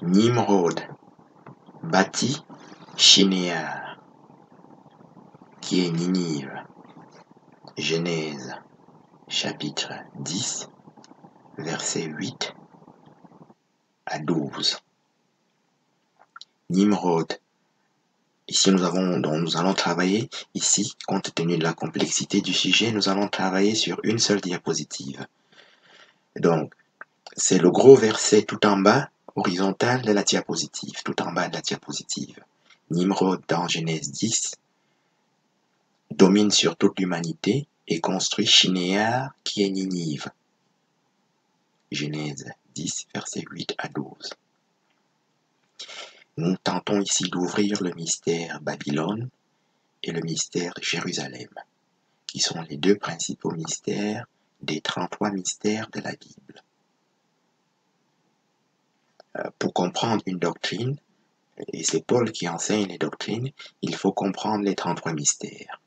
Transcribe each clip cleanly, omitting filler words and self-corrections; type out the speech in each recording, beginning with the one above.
Nimrod bâtit Shinéar, qui est Ninive. Genèse, chapitre 10, versets 8 à 12. Nimrod. Ici, nous allons travailler, ici, compte tenu de la complexité du sujet, nous allons travailler sur une seule diapositive. Donc, c'est le gros verset tout en bas, horizontal de la diapositive, tout en bas de la diapositive. Nimrod, dans Genèse 10, domine sur toute l'humanité et construit Shinéar, qui est Ninive. Genèse 10, versets 8 à 12. Nous tentons ici d'ouvrir le mystère Babylone et le mystère Jérusalem, qui sont les deux principaux mystères des 33 mystères de la Bible. Pour comprendre une doctrine, et c'est Paul qui enseigne les doctrines, il faut comprendre les 33 mystères.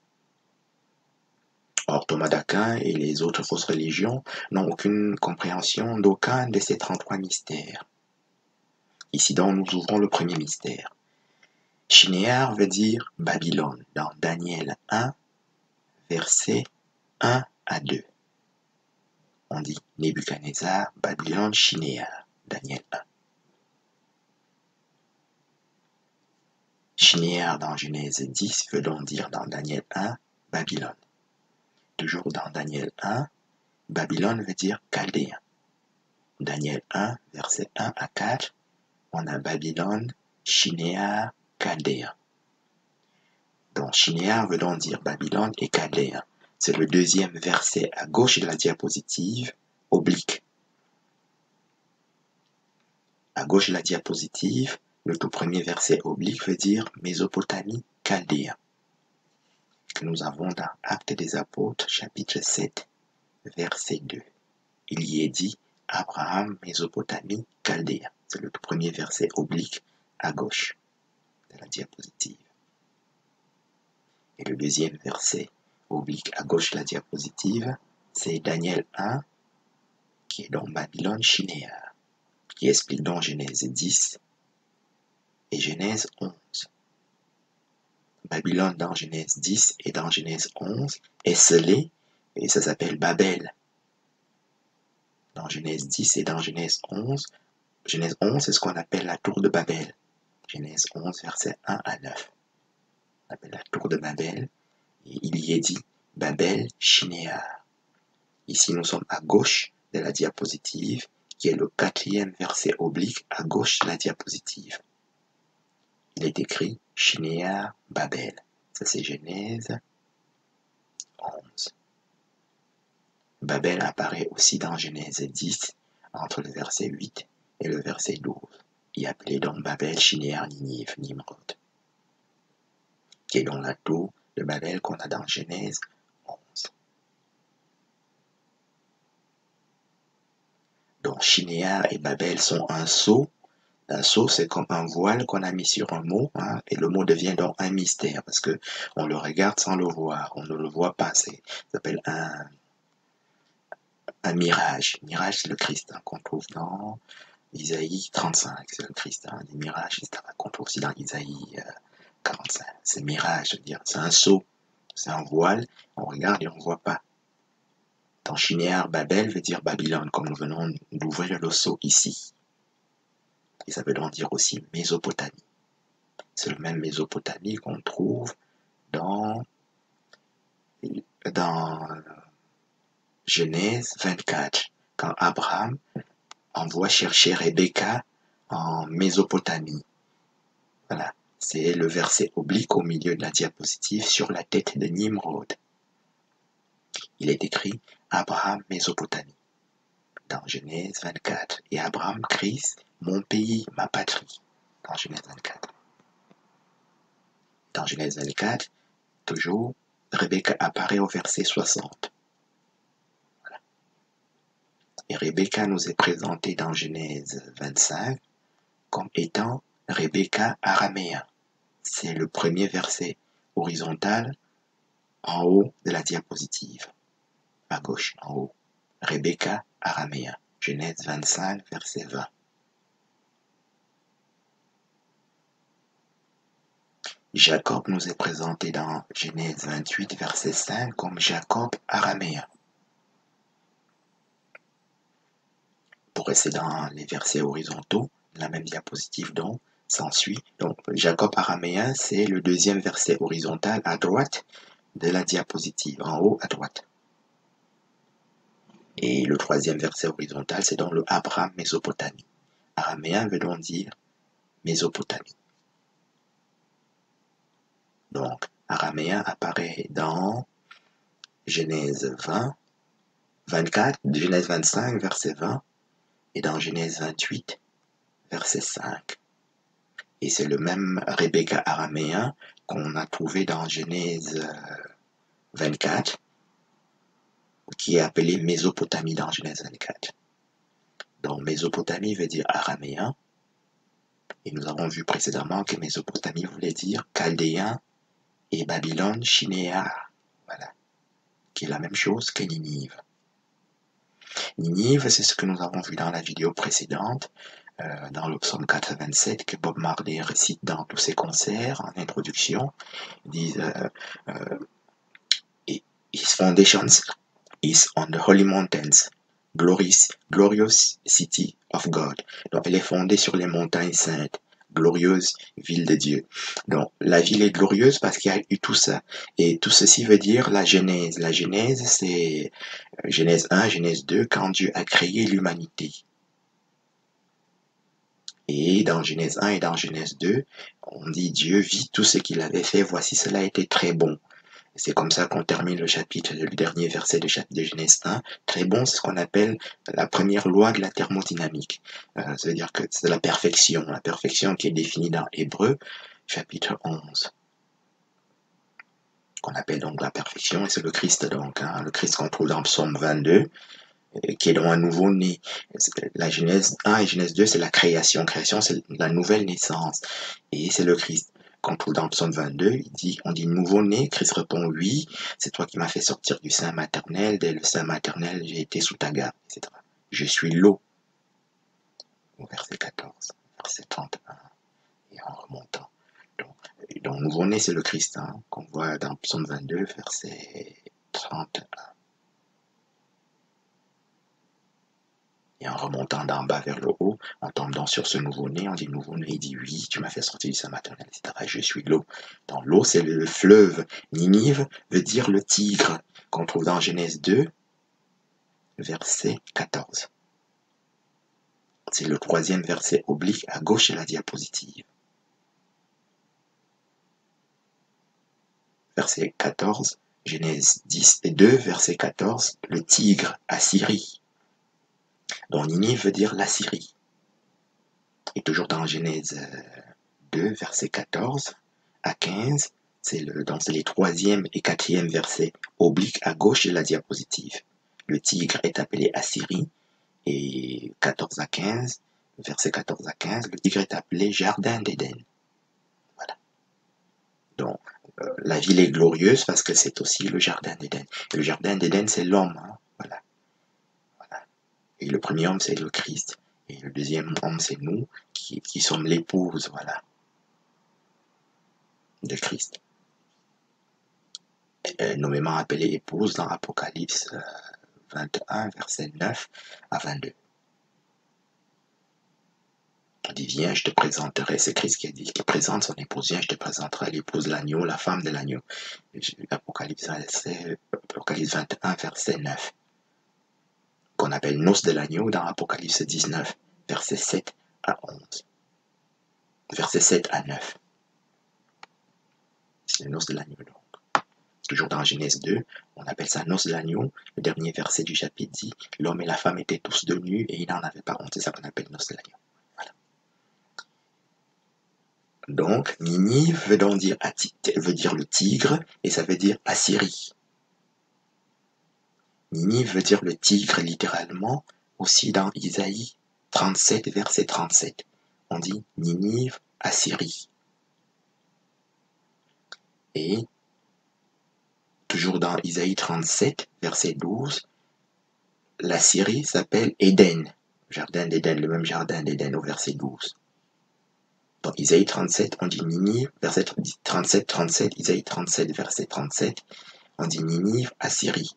Or, Thomas d'Aquin et les autres fausses religions n'ont aucune compréhension d'aucun de ces 33 mystères. Ici donc, nous ouvrons le premier mystère. Shinéar veut dire Babylone, dans Daniel 1, versets 1 à 2. On dit Nebuchadnezzar, Babylone, Shinéar, Daniel 1. Shinéar dans Genèse 10 veut donc dire dans Daniel 1, Babylone. Toujours dans Daniel 1, Babylone veut dire Chaldéen. Daniel 1, versets 1 à 4, on a Babylone, Shinéar, Chaldéen. Donc Shinéar veut donc dire Babylone et Chaldéen. C'est le deuxième verset à gauche de la diapositive, oblique. À gauche de la diapositive, le tout premier verset oblique veut dire Mésopotamie, Chaldéen, que nous avons dans Actes des Apôtres, chapitre 7, verset 2. Il y est dit Abraham, Mésopotamie, Chaldéen. C'est le tout premier verset oblique à gauche de la diapositive. Et le deuxième verset oblique à gauche de la diapositive, c'est Daniel 1, qui est donc Babylone, Shinéar, qui explique donc Genèse 10 et Genèse 11. Babylone dans Genèse 10 et dans Genèse 11 est scellée et ça s'appelle Babel. Dans Genèse 10 et dans Genèse 11, Genèse 11 c'est ce qu'on appelle la tour de Babel. Genèse 11 versets 1 à 9. On appelle la tour de Babel et il y est dit Babel, Shinéar. Ici nous sommes à gauche de la diapositive qui est le quatrième verset oblique à gauche de la diapositive. Il est écrit Shinéar, Babel. Ça c'est Genèse 11. Babel apparaît aussi dans Genèse 10 entre le verset 8 et le verset 12. Il est appelé donc Babel, Shinéar, Ninive, Nimrod, qui est donc la tour de Babel qu'on a dans Genèse 11. Donc Shinéar et Babel sont un sceau. Un sceau, c'est comme un voile qu'on a mis sur un mot, hein, et le mot devient donc un mystère, parce que on le regarde sans le voir, on ne le voit pas, ça s'appelle un mirage. Mirage, c'est le Christ, hein, qu'on trouve dans Isaïe 35, c'est le Christ, hein, des mirages, etc., qu'on trouve aussi dans Isaïe 45. C'est mirage, c'est-à-dire c'est un sceau, c'est un voile, on regarde et on ne voit pas. Dans Shinéar, Babel veut dire Babylone, comme nous venons d'ouvrir le sceau ici. Et ça veut donc dire aussi Mésopotamie. C'est le même Mésopotamie qu'on trouve dans Genèse 24, quand Abraham envoie chercher Rebecca en Mésopotamie. Voilà, c'est le verset oblique au milieu de la diapositive sur la tête de Nimrod. Il est écrit Abraham, Mésopotamie, dans Genèse 24. Et Abraham crie mon pays, ma patrie, dans Genèse 24. Dans Genèse 24, toujours, Rebecca apparaît au verset 60. Voilà. Et Rebecca nous est présentée dans Genèse 25 comme étant Rebecca araméen. C'est le premier verset horizontal en haut de la diapositive, à gauche, en haut. Rebecca araméen, Genèse 25, verset 20. Jacob nous est présenté dans Genèse 28, verset 5, comme Jacob araméen. Pour rester dans les versets horizontaux, la même diapositive donc s'ensuit. Donc, Jacob araméen, c'est le deuxième verset horizontal à droite de la diapositive, en haut à droite. Et le troisième verset horizontal, c'est donc le Abraham Mésopotamie. Araméen veut donc dire Mésopotamie. Donc, araméen apparaît dans Genèse 20, 24, Genèse 25, verset 20, et dans Genèse 28, verset 5. Et c'est le même Rebecca araméen qu'on a trouvé dans Genèse 24, qui est appelé Mésopotamie dans Genèse 24. Donc Mésopotamie veut dire araméen, et nous avons vu précédemment que Mésopotamie voulait dire chaldéen et Babylone Shinéar, voilà, qui est la même chose que Ninive. Ninive, c'est ce que nous avons vu dans la vidéo précédente, dans le psaume 87 que Bob Marley récite dans tous ses concerts en introduction. Ils disent His foundations is on the holy mountains, glorious city of God. Donc elle est fondée sur les montagnes saintes, glorieuse ville de Dieu. Donc la ville est glorieuse parce qu'il y a eu tout ça. Et tout ceci veut dire la Genèse. La Genèse, c'est Genèse 1, Genèse 2, quand Dieu a créé l'humanité. Et dans Genèse 1 et dans Genèse 2, on dit Dieu vit tout ce qu'il avait fait, voici cela était très bon. C'est comme ça qu'on termine le chapitre, le dernier verset de Genèse 1. Très bon, c'est ce qu'on appelle la première loi de la thermodynamique. Ça veut dire que c'est la perfection qui est définie dans Hébreux, chapitre 11. Qu'on appelle donc la perfection, et c'est le Christ donc, hein, le Christ qu'on trouve dans Psaume 22, qui est donc un nouveau-né. La Genèse 1 et Genèse 2, c'est la création. Création, c'est la nouvelle naissance. Et c'est le Christ qu'on trouve dans Psaume 22. On dit nouveau-né. Christ répond oui. C'est toi qui m'as fait sortir du sein maternel. Dès le sein maternel, j'ai été sous ta garde, etc. Je suis l'eau. Au verset 14, verset 31. Et en remontant. Donc nouveau-né, c'est le Christ, hein, qu'on voit dans Psaume 22, verset 31. Et en remontant d'en bas vers le haut, on tombe donc sur ce nouveau-né, on dit nouveau-né, il dit oui, tu m'as fait sortir du sein maternel, etc. Je suis l'eau. Donc l'eau, c'est le fleuve. Ninive veut dire le tigre, qu'on trouve dans Genèse 2, verset 14. C'est le troisième verset oblique à gauche de la diapositive. Verset 14, Genèse 10 et 2, verset 14, le tigre, Assyrie. Donc Ninive veut dire la Syrie. Et toujours dans Genèse 2, verset 14 à 15, c'est les troisième et quatrième versets obliques à gauche de la diapositive. Le tigre est appelé Assyrie, et 14 à 15, verset 14 à 15, le tigre est appelé Jardin d'Éden. Voilà. Donc, la ville est glorieuse parce que c'est aussi le Jardin d'Éden. Le Jardin d'Éden, c'est l'homme. Hein. Voilà. Voilà. Et le premier homme, c'est le Christ. Et le deuxième homme, c'est nous, qui sommes l'épouse, voilà, de Christ. Nommément appelée épouse dans Apocalypse 21, verset 9 à 22. On dit, viens, je te présenterai, c'est Christ qui a dit, qui présente son épouse, viens, je te présenterai l'épouse de l'agneau, la femme de l'agneau. Apocalypse 21, verset 9. Qu'on appelle noces de l'agneau dans Apocalypse 19, verset 7 à 11. Verset 7 à 9. C'est les noces de l'agneau, donc. Toujours dans Genèse 2, on appelle ça noces de l'agneau. Le dernier verset du chapitre dit, l'homme et la femme étaient tous de nus et ils n'en avaient pas honte. C'est ça qu'on appelle noces de l'agneau. Voilà. Donc, Ninive veut donc dire le tigre et ça veut dire Assyrie. Ninive veut dire le tigre littéralement, aussi dans Isaïe 37, verset 37. On dit Ninive, Assyrie. Et toujours dans Isaïe 37, verset 12, la Syrie s'appelle Éden, jardin d'Éden, le même jardin d'Éden au verset 12. Dans Isaïe 37, on dit Ninive, verset 37, Isaïe 37, verset 37, on dit Ninive, Assyrie.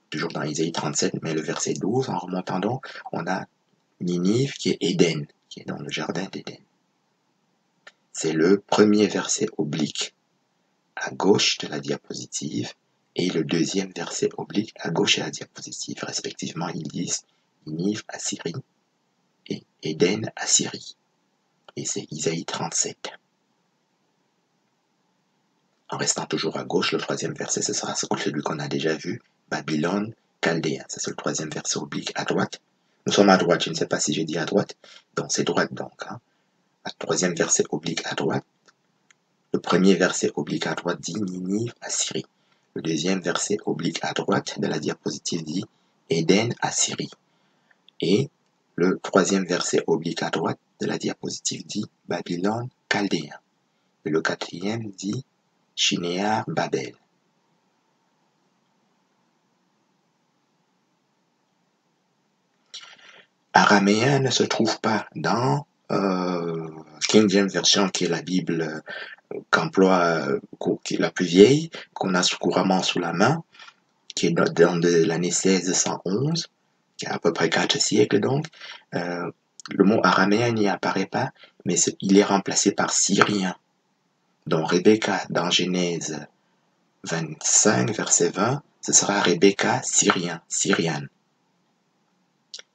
Toujours dans Isaïe 37, mais le verset 12, en remontant donc, on a Ninive qui est Éden, qui est dans le jardin d'Éden. C'est le premier verset oblique à gauche de la diapositive et le deuxième verset oblique à gauche de la diapositive. Respectivement, ils disent Ninive, Assyrie et Éden, Assyrie. Et c'est Isaïe 37. En restant toujours à gauche, le troisième verset, ce sera celui qu'on a déjà vu, Babylone, Chaldéen. C'est le troisième verset oblique à droite. Nous sommes à droite, je ne sais pas si j'ai dit à droite. Donc c'est droite donc. Le troisième verset oblique à droite. Le premier verset oblique à droite dit Ninive, Assyrie. Le deuxième verset oblique à droite de la diapositive dit Éden, Assyrie. Et le troisième verset oblique à droite de la diapositive dit Babylone, Chaldéen. Et le quatrième dit Shinéar, Babel. Araméen ne se trouve pas dans King James Version, qui est la Bible qu'emploie, qui est la plus vieille, qu'on a couramment sous la main, qui est dans de l'année 1611, qui a à peu près 4 siècles donc. Le mot araméen n'y apparaît pas, mais il est remplacé par syrien. Donc Rebecca dans Genèse 25, verset 20, ce sera Rebecca syrien, syriane.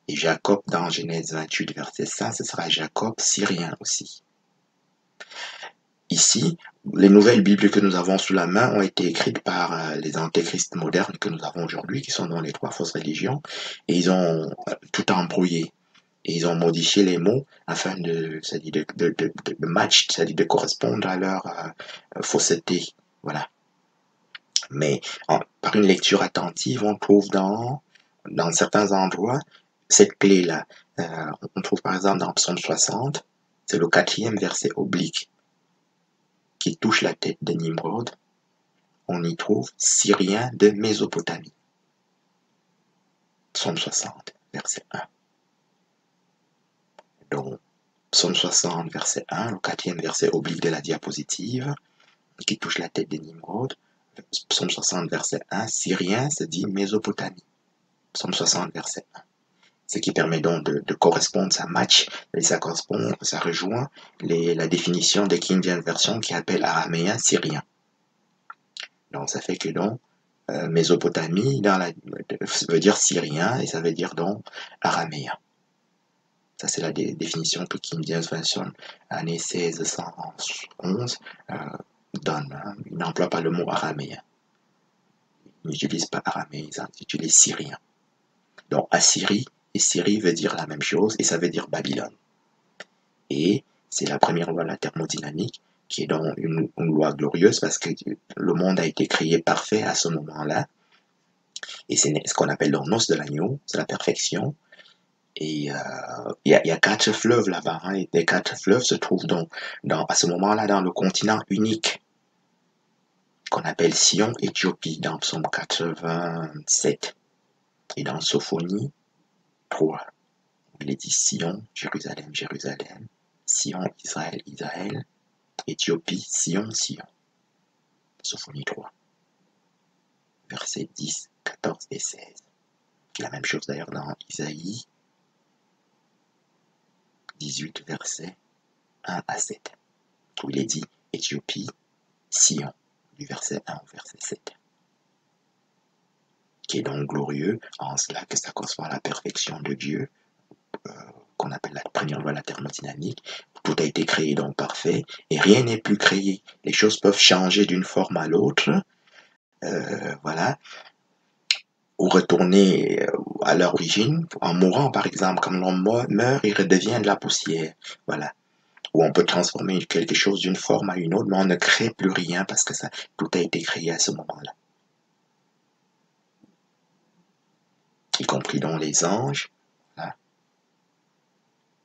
Et Jacob dans Genèse 28, verset 5, ce sera Jacob syrien aussi. Ici, les nouvelles Bibles que nous avons sous la main ont été écrites par les antéchrists modernes que nous avons aujourd'hui, qui sont dans les 3 fausses religions, et ils ont tout embrouillé. Et ils ont modifié les mots afin de match, c'est-à-dire de correspondre à leur fausseté. Voilà. Mais par une lecture attentive, on trouve dans certains endroits cette clé-là. On trouve par exemple dans Psaume 60, c'est le 4e verset oblique qui touche la tête de Nimrod. On y trouve Syrien de Mésopotamie. Psaume 60, verset 1. Donc, Psaume 60, verset 1, le 4e verset oblique de la diapositive, qui touche la tête de Nimrod. Psaume 60, verset 1, Syrien se dit Mésopotamie. Psaume 60, verset 1. Ce qui permet donc de correspondre, ça match, et ça correspond, ça rejoint la définition de King James Version qui appelle araméen syrien. Donc ça fait que donc Mésopotamie veut dire syrien et ça veut dire donc araméen. Ça c'est la définition que King James Version année 1611 donne. Il n'emploie pas le mot araméen. Il n'utilise pas araméen, il utilise syrien. Donc Assyrie et Syrie veut dire la même chose et ça veut dire Babylone. Et c'est la première loi de la thermodynamique qui est donc une loi glorieuse parce que le monde a été créé parfait à ce moment-là. Et c'est ce qu'on appelle l'os de l'agneau, c'est la perfection. Et il y a 4 fleuves là-bas. Et les 4 fleuves se trouvent donc à ce moment-là dans le continent unique qu'on appelle Sion, Éthiopie, dans Psaume 87. Et dans Sophonie 3, il est dit Sion, Jérusalem, Jérusalem, Sion, Israël, Israël, Éthiopie, Sion, Sion. Sophonie 3, versets 10, 14 et 16. La même chose d'ailleurs dans Isaïe 18, versets 1 à 7, où il est dit Éthiopie, Sion, du verset 1 au verset 7. Qui est donc glorieux en cela que ça correspond à la perfection de Dieu, qu'on appelle la première loi de la thermodynamique. Tout a été créé donc parfait et rien n'est plus créé. Les choses peuvent changer d'une forme à l'autre, voilà, ou retourner à leur origine en mourant par exemple. Quand l'homme meurt, il redevient de la poussière, voilà. Ou on peut transformer quelque chose d'une forme à une autre, mais on ne crée plus rien parce que tout a été créé à ce moment-là. Y compris donc les anges. Voilà.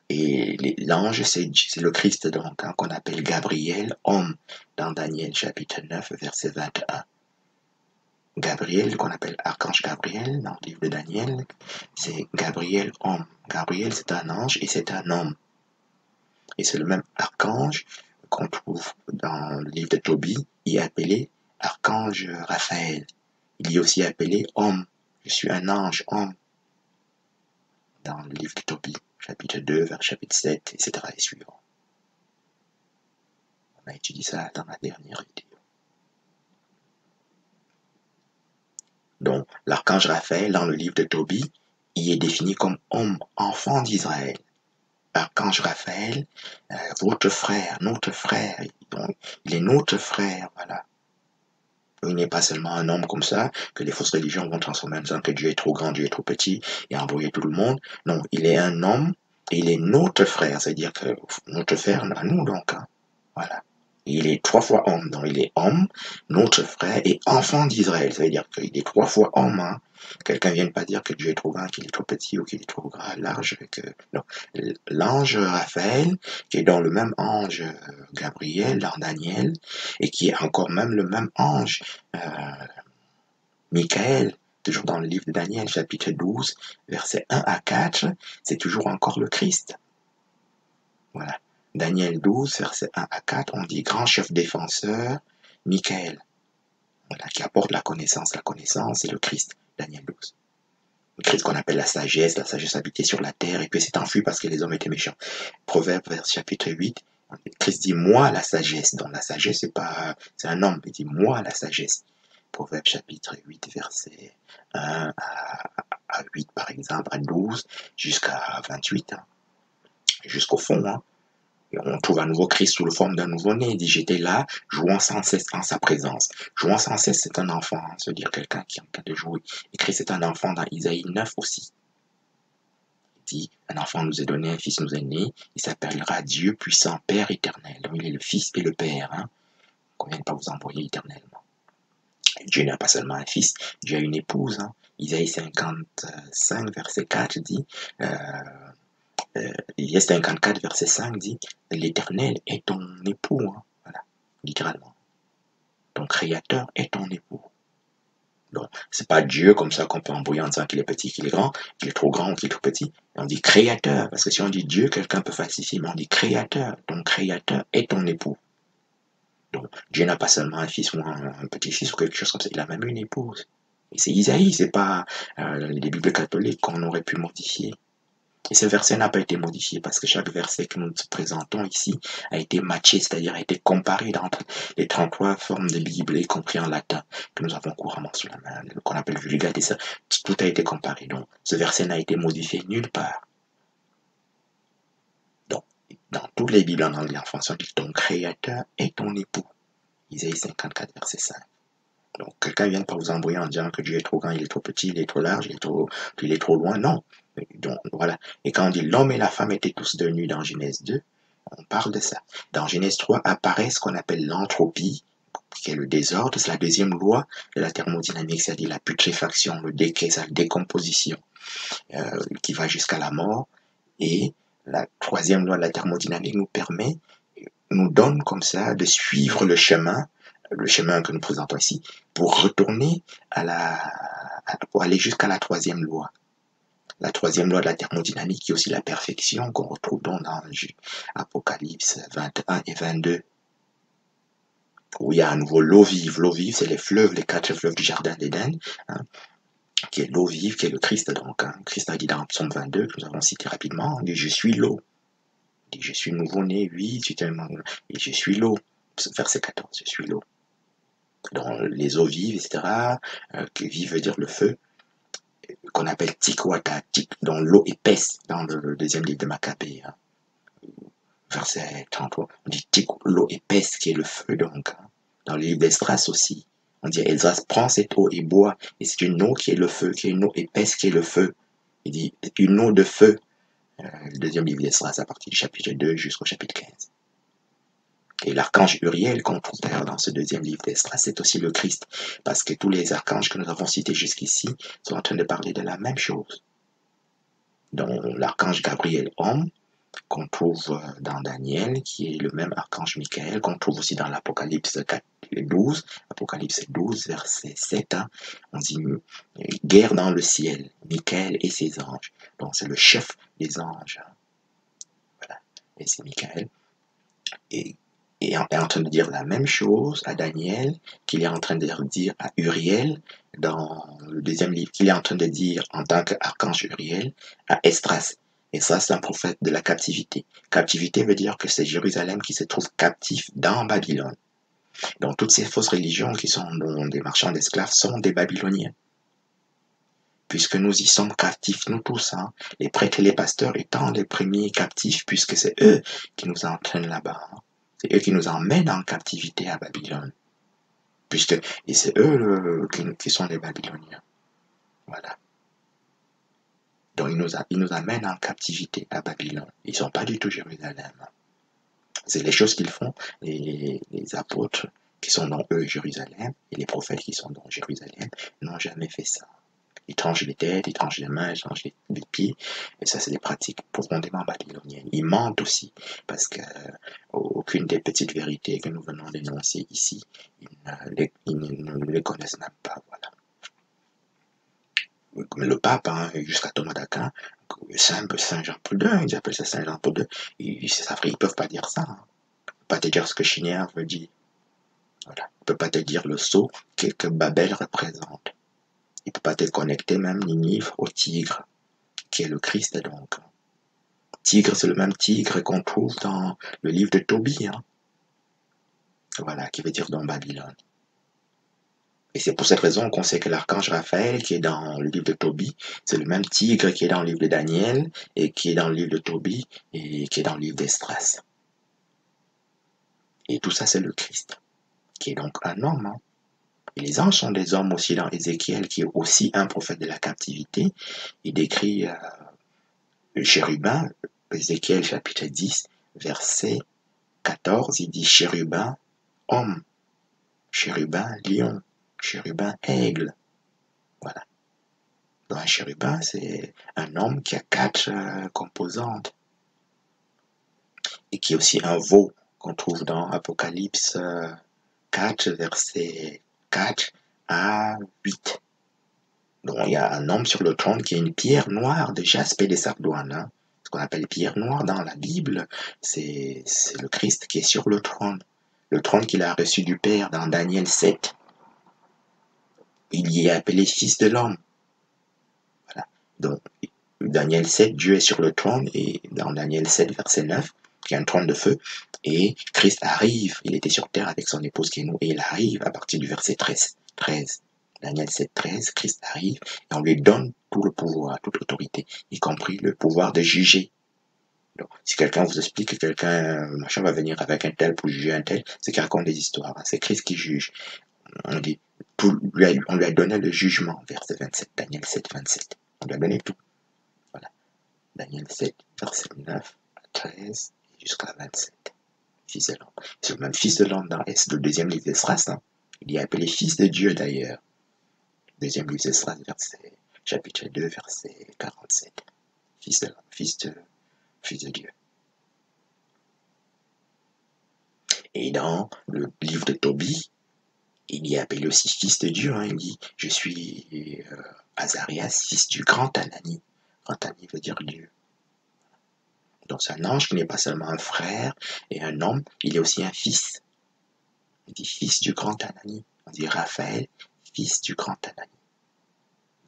Et l'ange, c'est le Christ donc, qu'on appelle Gabriel, homme, dans Daniel chapitre 9, verset 21. Gabriel, qu'on appelle Archange Gabriel, dans le livre de Daniel, c'est Gabriel, homme. Gabriel, c'est un ange et c'est un homme. Et c'est le même archange qu'on trouve dans le livre de Tobie, il est appelé archange Raphaël. Il est aussi appelé homme. Je suis un ange homme. Dans le livre de Tobie, chapitre 2, vers chapitre 7, etc. et suivant. On a étudié ça dans la dernière vidéo. Donc, l'archange Raphaël, dans le livre de Tobie, il est défini comme homme, enfant d'Israël. L'archange Raphaël, votre frère, notre frère, donc, il est notre frère, voilà. Il n'est pas seulement un homme comme ça, que les fausses religions vont transformer en disant que Dieu est trop grand, Dieu est trop petit, et envoyer tout le monde. Non, il est un homme, et il est notre frère, c'est-à-dire que notre frère à nous donc, hein. Voilà. Il est 3 fois homme, donc il est homme, notre frère, et enfant d'Israël, ça veut dire qu'il est 3 fois homme, hein. Quelqu'un ne vient pas dire que Dieu est trop grand, qu'il est trop petit, ou qu'il est trop large, que... Non. L'ange Raphaël, qui est dans le même ange Gabriel, dans Daniel, et qui est encore même le même ange Michael, toujours dans le livre de Daniel, chapitre 12, versets 1 à 4, c'est toujours encore le Christ. Voilà. Daniel 12, versets 1 à 4, on dit grand chef défenseur, Michael, voilà, qui apporte la connaissance. La connaissance, c'est le Christ, Daniel 12. Le Christ qu'on appelle la sagesse habitait sur la terre, et puis s'est enfui parce que les hommes étaient méchants. Proverbe, chapitre 8, Christ dit, moi la sagesse. Donc la sagesse, c'est un homme, il dit, moi la sagesse. Proverbe, chapitre 8, versets 1 à 8, par exemple, à 12, jusqu'à 28, hein, jusqu'au fond, hein. Et on trouve un nouveau Christ sous la forme d'un nouveau-né. Il dit, j'étais là, jouant sans cesse en sa présence. Jouant sans cesse, c'est un enfant, hein, se dire quelqu'un qui est en train de jouer. Et Christ est un enfant dans Isaïe 9 aussi. Il dit, un enfant nous est donné, un fils nous est né, il s'appellera Dieu puissant, Père éternel. Donc il est le Fils et le Père, hein, qu'on ne vienne pas vous envoyer éternellement. Dieu n'a pas seulement un fils, Dieu a une épouse, hein. Isaïe 55, verset 4 dit, Isaïe 54, verset 5 dit, l'Éternel est ton époux, hein, voilà, littéralement. Ton Créateur est ton époux. Donc, c'est pas Dieu comme ça qu'on peut embrouiller en disant qu'il est petit, qu'il est grand, qu'il est trop grand ou qu'il est trop petit. On dit Créateur, parce que si on dit Dieu, quelqu'un peut falsifier, mais on dit Créateur. Ton Créateur est ton époux. Donc, Dieu n'a pas seulement un fils ou un petit-fils ou quelque chose comme ça, il a même une épouse. Et c'est Isaïe, c'est pas les Bibles catholiques qu'on aurait pu modifier. Et ce verset n'a pas été modifié parce que chaque verset que nous présentons ici a été matché, c'est-à-dire a été comparé dans les 33 formes de Bible, y compris en latin, que nous avons couramment sous la main, qu'on appelle Vulgate, et ça, tout a été comparé. Donc, ce verset n'a été modifié nulle part. Donc, dans toutes les Bibles en anglais, en français, on dit ton Créateur est ton époux. Isaïe 54, verset 5. Donc, quelqu'un vient pas vous embrouiller en disant que Dieu est trop grand, il est trop petit, il est trop large, il est trop loin. Non. Donc, voilà. Et quand on dit l'homme et la femme étaient tous de nus dans Genèse 2, on parle de ça. Dans Genèse 3 apparaît ce qu'on appelle l'entropie, qui est le désordre. C'est la deuxième loi de la thermodynamique, c'est-à-dire la putréfaction, le décay, la décomposition, qui va jusqu'à la mort. Et la troisième loi de la thermodynamique nous donne comme ça de suivre le chemin que nous présentons ici, pour retourner pour aller jusqu'à la troisième loi. La troisième loi de la thermodynamique, qui est aussi la perfection, qu'on retrouve dans Apocalypse 21 et 22, où il y a à nouveau l'eau vive. L'eau vive, c'est les fleuves, les 4 fleuves du jardin d'Éden, hein, qui est l'eau vive, qui est le Christ. Donc, hein, Christ a dit dans Psaume 22, que nous avons cité rapidement, il dit, je suis l'eau. Il dit, je suis nouveau-né, oui, et je suis l'eau. Verset 14, je suis l'eau. Dans les eaux vives, etc., que vive veut dire le feu, qu'on appelle Tikwata, dont l'eau épaisse, dans le deuxième livre de Maccabée, hein, verset 33, on dit l'eau épaisse qui est le feu, donc, hein. Dans le livre d'Esdras aussi, on dit Esdras prend cette eau et boit, et c'est une eau qui est le feu, qui est une eau épaisse qui est le feu. Il dit une eau de feu, le deuxième livre d'Esdras, à partir du chapitre 2 jusqu'au chapitre 15. Et l'archange Uriel, qu'on trouve d'ailleurs dans ce deuxième livre d'Esdras, c'est aussi le Christ, parce que tous les archanges que nous avons cités jusqu'ici sont en train de parler de la même chose. Donc l'archange Gabriel, homme, qu'on trouve dans Daniel, qui est le même archange Michael, qu'on trouve aussi dans l'Apocalypse 12, Apocalypse 12, verset 7, hein, on dit guerre dans le ciel, Michael et ses anges. Donc c'est le chef des anges. Voilà. Et c'est Michael. et, est en train de dire la même chose à Daniel qu'il est en train de dire à Uriel dans le deuxième livre, qu'il est en train de dire en tant qu'archange Uriel à Esdras. Esdras, c'est un prophète de la captivité. Captivité veut dire que c'est Jérusalem qui se trouve captif dans Babylone. Donc toutes ces fausses religions qui sont des marchands d'esclaves sont des Babyloniens. Puisque nous y sommes captifs, nous tous, hein, les prêtres et les pasteurs étant les premiers captifs, puisque c'est eux qui nous entraînent là-bas. Hein. C'est eux qui nous emmènent en captivité à Babylone. Et c'est eux qui sont les Babyloniens. Voilà. Donc ils nous amènent en captivité à Babylone. Ils ne sont pas du tout Jérusalem. C'est les choses qu'ils font, les apôtres qui sont dans eux Jérusalem, et les prophètes qui sont dans Jérusalem, n'ont jamais fait ça. Ils tranchent les têtes, ils tranchent les mains, ils tranchent les pieds. Et ça, c'est des pratiques profondément babyloniennes. Ils mentent aussi, parce que aucune des petites vérités que nous venons d'énoncer ici, ils ne les connaissent même pas. Voilà. Le pape, hein, jusqu'à Thomas d'Aquin, Saint Jean-Paul II, ils appellent ça Saint Jean-Paul II, ils ne peuvent pas dire ça. Hein. Ils ne peuvent pas te dire ce que Chinier veut dire. Voilà. Ils ne peuvent pas te dire le sceau que Babel représente. Il ne peut pas te connecter même Ninive au tigre, qui est le Christ donc. Tigre, c'est le même tigre qu'on trouve dans le livre de Tobie. Hein. Voilà, qui veut dire dans Babylone. Et c'est pour cette raison qu'on sait que l'archange Raphaël, qui est dans le livre de Tobie, c'est le même tigre qui est dans le livre de Daniel, et qui est dans le livre de Tobie, et qui est dans le livre d'Esdras. Et tout ça, c'est le Christ, qui est donc un homme. Hein. Et les anges sont des hommes aussi dans Ézéchiel, qui est aussi un prophète de la captivité. Il décrit le chérubin, Ézéchiel chapitre 10, verset 14, il dit chérubin, homme, chérubin, lion, chérubin, aigle. Voilà. Donc un chérubin, c'est un homme qui a 4 composantes et qui est aussi un veau qu'on trouve dans Apocalypse 4, verset 4 à 8. Donc il y a un homme sur le trône qui a une pierre noire de jaspe et de sardoine. Hein. Ce qu'on appelle pierre noire dans la Bible, c'est le Christ qui est sur le trône. Le trône qu'il a reçu du Père dans Daniel 7. Il y est appelé Fils de l'homme. Voilà. Donc, Daniel 7, Dieu est sur le trône, et dans Daniel 7, verset 9, il y a un trône de feu, et Christ arrive, il était sur terre avec son épouse qui est nous, et il arrive à partir du verset 13. Daniel 7, 13, Christ arrive, et on lui donne tout le pouvoir, toute l'autorité, y compris le pouvoir de juger. Donc, si quelqu'un vous explique que quelqu'un, machin, va venir avec un tel pour juger un tel, c'est qu'il raconte des histoires, hein. C'est Christ qui juge. On dit, on lui a donné le jugement, verset 27, Daniel 7, 27. On lui a donné tout. Voilà. Daniel 7, verset 9 à 13 jusqu'à 27. Fils de l'homme. C'est le même fils de l'homme dans le deuxième livre d'Esdras. Hein. Il est appelé fils de Dieu d'ailleurs. Deuxième livre d'Esdras, chapitre 2, verset 47. Fils de l'homme, fils de Dieu. Et dans le livre de Tobie, il est appelé aussi fils de Dieu. Hein. Il dit, je suis Azarias, fils du grand Anani. Grand Anani veut dire Dieu. Donc c'est un ange qui n'est pas seulement un frère et un homme, il est aussi un fils. Il dit fils du grand Anani. On dit Raphaël, fils du grand Anani.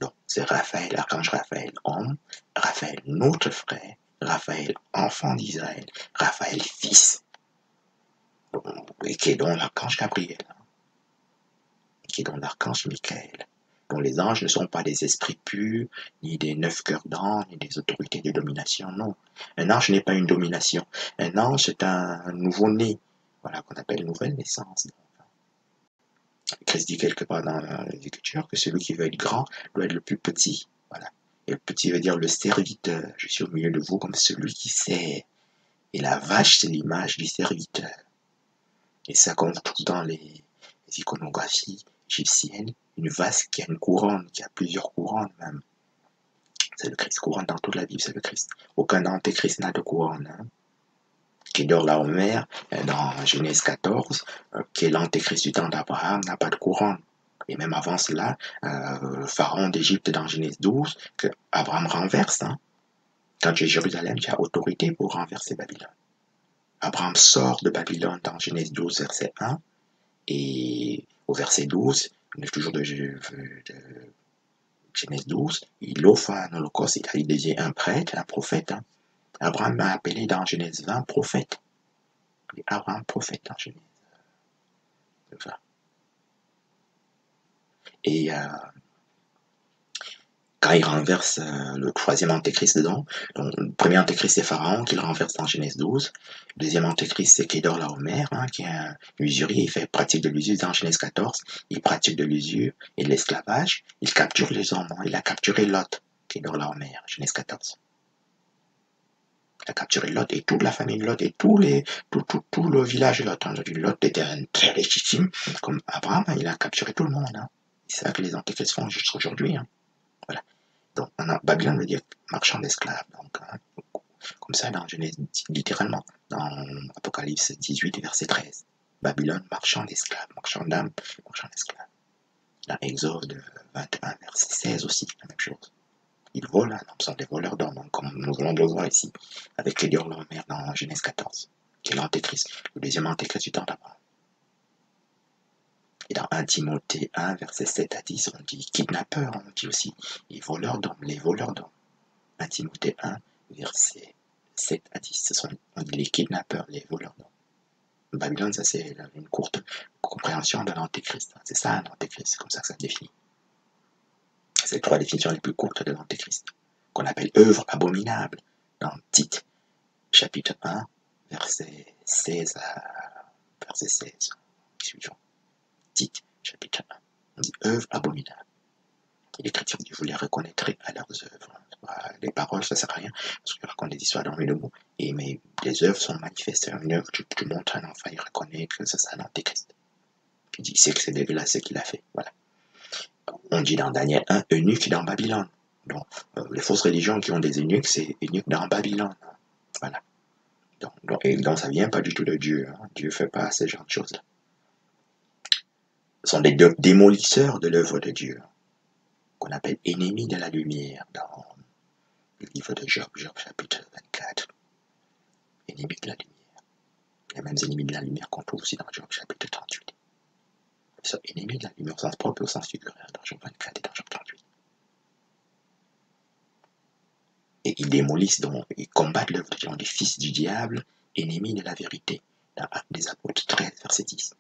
Donc c'est Raphaël, l'archange Raphaël, homme, Raphaël, notre frère, Raphaël, enfant d'Israël, Raphaël, fils. Et qui est donc l'archange Gabriel, qui est donc l'archange Michael. Donc les anges ne sont pas des esprits purs, ni des 9 cœurs d'ange, ni des autorités de domination, non. Un ange n'est pas une domination. Un ange, c'est un nouveau-né, voilà, qu'on appelle nouvelle naissance. Christ dit quelque part dans l'Écriture que celui qui veut être grand doit être le plus petit. Voilà. Et le petit veut dire le serviteur. Je suis au milieu de vous comme celui qui sert. Et la vache, c'est l'image du serviteur. Et ça, qu'on trouve dans les iconographies égyptiennes, une vache qui a une couronne, qui a plusieurs couronnes même. C'est le Christ. Couronne dans toute la Bible, c'est le Christ. Aucun antéchrist n'a de couronne. Hein. Qui dort là Homer, dans Genèse 14, qui est l'antéchrist du temps d'Abraham, n'a pas de couronne. Et même avant cela, le pharaon d'Égypte dans Genèse 12, que Abraham renverse. Hein. Quand tu es Jérusalem, tu as autorité pour renverser Babylone. Abraham sort de Babylone dans Genèse 12, verset 1, et au verset 12, toujours de Genèse 12, il offre un holocauste, il devient un prêtre, un prophète. Hein. Abraham m'a appelé dans Genèse 20 prophète. Abraham prophète dans Genèse 20. Et quand il renverse le troisième antéchrist dedans, donc le premier antéchrist c'est Pharaon qu'il renverse dans Genèse 12, le deuxième antéchrist c'est Kedorlaomer, hein, qui est un usurier, il fait pratique de l'usure dans Genèse 14, il pratique de l'usure et de l'esclavage, il capture les hommes, hein, il a capturé Lot, Kedorlaomer, Genèse 14. Il a capturé Lot et toute la famille de Lot et tout le village de Lot. Hein. Lot était un très légitime, comme Abraham, hein, il a capturé tout le monde. Hein. C'est ça que les antéchrists font jusqu'à aujourd'hui. Hein. Voilà. Donc, Babylone veut dire marchand d'esclaves. Donc, hein, comme ça, dans Genèse, littéralement, dans Apocalypse 18, verset 13. Babylone, marchand d'esclaves, marchand d'âmes, marchand d'esclaves. Dans Exode 21, verset 16 aussi, la même chose. Ils volent, hein, sont des voleurs d'hommes, comme nous allons le voir ici, avec les Kedorlaomer dans Genèse 14, qui est l'antéchrist, le deuxième antéchrist du temps d'Abraham. Et dans 1 Timothée 1, verset 7 à 10, on dit kidnappeurs, on dit aussi les voleurs d'hommes, les voleurs d'hommes. 1 Timothée 1, verset 7 à 10, ce sont les kidnappeurs, les voleurs d'hommes. Babylone, ça c'est une courte compréhension de l'antéchrist. C'est ça un antéchrist, c'est comme ça que ça se définit. C'est les trois définitions les plus courtes de l'antéchrist, qu'on appelle œuvre abominable dans Tite, chapitre 1, verset 16 à verset 16. Suivant. Tite, chapitre 1. On dit œuvre abominable. Et l'Écriture dit vous les reconnaîtrez à leurs œuvres. Les paroles, ça ne sert à rien, parce qu'ils racontent des histoires dans le mot. Mais les œuvres sont manifestes. Une œuvre, tu montres un enfant, il reconnaît que ça c'est un antéchrist. Puis il dit c'est que c'est dégueulasse ce qu'il a fait. Voilà. On dit dans Daniel 1, eunuque dans Babylone. Donc, les fausses religions qui ont des eunuques, c'est eunuque dans Babylone. Voilà. Donc ça vient pas du tout de Dieu. Hein. Dieu ne fait pas ce genre de choses-là. Ce sont des démolisseurs de l'œuvre de Dieu, qu'on appelle ennemis de la lumière dans le livre de Job, Job chapitre 24. Ennemis de la lumière. Les mêmes ennemis de la lumière qu'on trouve aussi dans Job chapitre 38. Ils sont ennemis de la lumière au sens propre et au sens figuré dans Job 24 et dans Job 38. Et ils démolissent, donc, ils combattent l'œuvre de Dieu, des fils du diable, ennemis de la vérité, dans Actes des Apôtres 13, verset 10.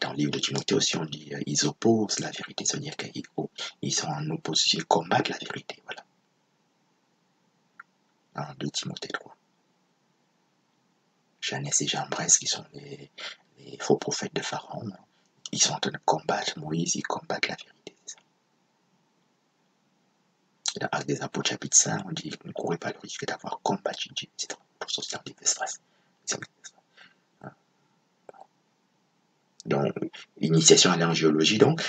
Dans le livre de Timothée aussi, on dit ils opposent la vérité, c'est-à-dire qu'ils sont en opposition, ils combattent la vérité. Voilà. Dans 2 Timothée 3. Jeannès et Jambres, qui sont les faux prophètes de Pharaon, ils sont en train de combattre Moïse, ils combattent la vérité. Dans Actes des Apôtres, chapitre 5, on dit ne courez pas le risque d'avoir combattu Dieu, etc. Pour sortir des stress. Donc, initiation à l'angiologie, donc,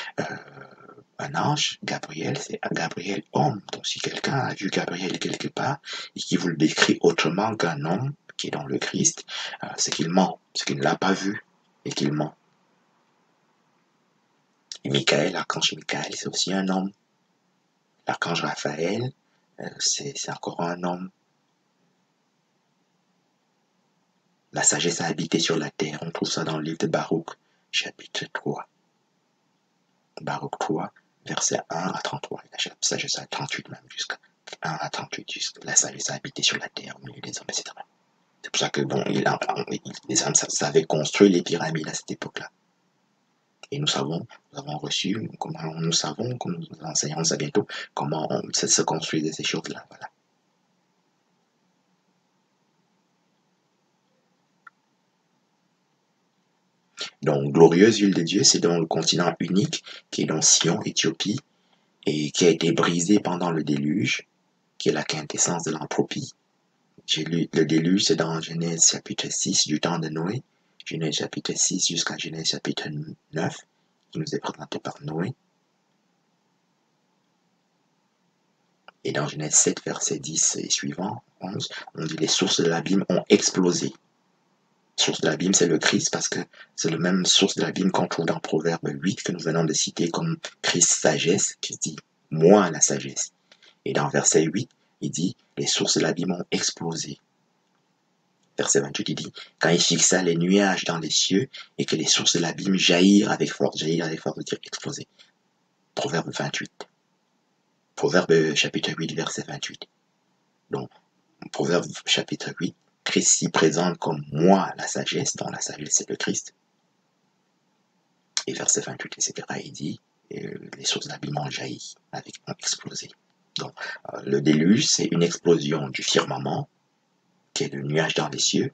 un ange, Gabriel, c'est un Gabriel homme. Donc, si quelqu'un a vu Gabriel quelque part et qui vous le décrit autrement qu'un homme qui est dans le Christ, c'est qu'il ment, c'est qu'il ne l'a pas vu et qu'il ment. Et Michael, l'archange Michael, c'est aussi un homme. L'archange Raphaël, c'est encore un homme. La sagesse a habité sur la terre. On trouve ça dans le livre de Baruch, chapitre 3. Baruch 3, verset 1 à 33. La sagesse à 38 même, jusqu'à 1 à 38. La sagesse a habité sur la terre, au milieu des hommes, etc. C'est pour ça que bon, les hommes savaient construire les pyramides à cette époque-là. Et nous avons reçu, comme nous enseignons ça bientôt, comment se construisent ces choses-là. Voilà. Donc, glorieuse ville de Dieu, c'est dans le continent unique, qui est dans Sion, Éthiopie, et qui a été brisé pendant le déluge, qui est la quintessence de l'entropie. J'ai lu le déluge, c'est dans Genèse chapitre 6 du temps de Noé, Genèse chapitre 6 jusqu'à Genèse chapitre 9, qui nous est présenté par Noé. Et dans Genèse 7, verset 10 et suivant, 11, on dit les sources de l'abîme ont explosé. Source de l'abîme, c'est le Christ, parce que c'est le même source de l'abîme qu'on trouve dans Proverbe 8 que nous venons de citer comme Christ sagesse, qui dit moi la sagesse. Et dans verset 8, il dit les sources de l'abîme ont explosé. Verset 28, il dit, quand il fixa les nuages dans les cieux et que les sources de l'abîme jaillirent avec force veut dire exploser. Proverbe 28. Proverbe chapitre 8, verset 28. Donc, Proverbe chapitre 8, Christ s'y présente comme moi la sagesse, dont la sagesse c'est le Christ. Et verset 28, etc., il dit, les sources de l'abîme ont jailli, ont explosé. Donc, le déluge, c'est une explosion du firmament, qui est le nuage dans les cieux,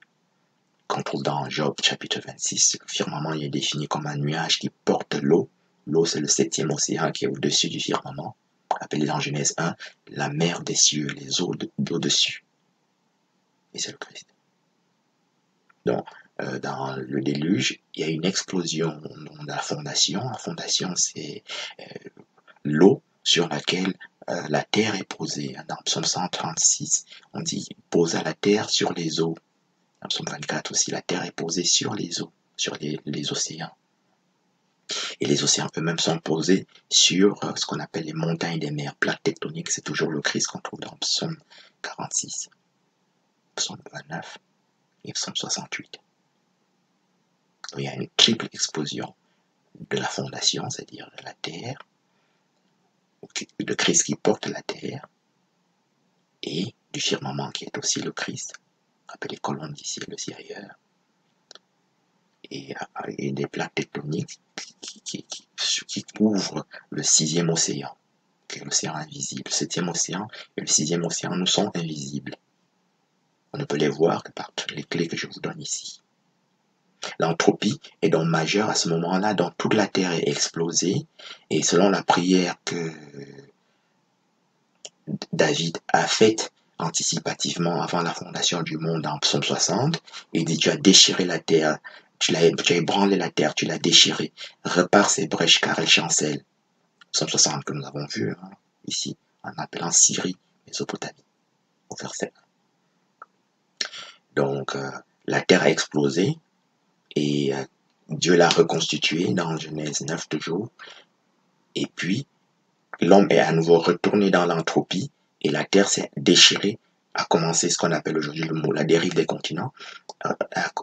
qu'on trouve dans Job chapitre 26. Le firmament il est défini comme un nuage qui porte l'eau. L'eau, c'est le 7e océan qui est au-dessus du firmament, appelé dans Genèse 1, la mer des cieux, les eaux d'au-dessus. Et c'est le Christ. Donc, dans le déluge, il y a une explosion de la fondation. La fondation, c'est l'eau sur laquelle la terre est posée. Dans Psaume 136, on dit « posa la terre sur les eaux ». Dans Psaume 24 aussi, la terre est posée sur les eaux, sur les océans. Et les océans eux-mêmes sont posés sur ce qu'on appelle les montagnes des mers. Plaques tectoniques, c'est toujours le Christ qu'on trouve dans Psaume 46, Psaume 29 et Psaume 68. Il y a une triple explosion de la fondation, c'est-à-dire de la terre, le Christ qui porte la terre, et du firmament qui est aussi le Christ, appelé colonne d'ici et le ciel ailleurs, et des plaques tectoniques qui couvrent le 6e océan, qui est l'océan invisible. Le 7e océan et le 6e océan nous sont invisibles. On ne peut les voir que par les clés que je vous donne ici. L'entropie est donc majeure à ce moment-là, donc toute la terre est explosée, et selon la prière que David a faite anticipativement avant la fondation du monde en Psaume 60, il dit, tu as déchiré la terre, tu as ébranlé la terre, tu l'as déchirée, repars ses brèches car elle chancelle. Psaume 60 que nous avons vu ici, en appelant Syrie, Mésopotamie, au verset 1. Donc, la terre a explosé, et Dieu l'a reconstituée dans Genèse 9 toujours, et puis l'homme est à nouveau retourné dans l'entropie, et la terre s'est déchirée, a commencé ce qu'on appelle aujourd'hui le mot la dérive des continents,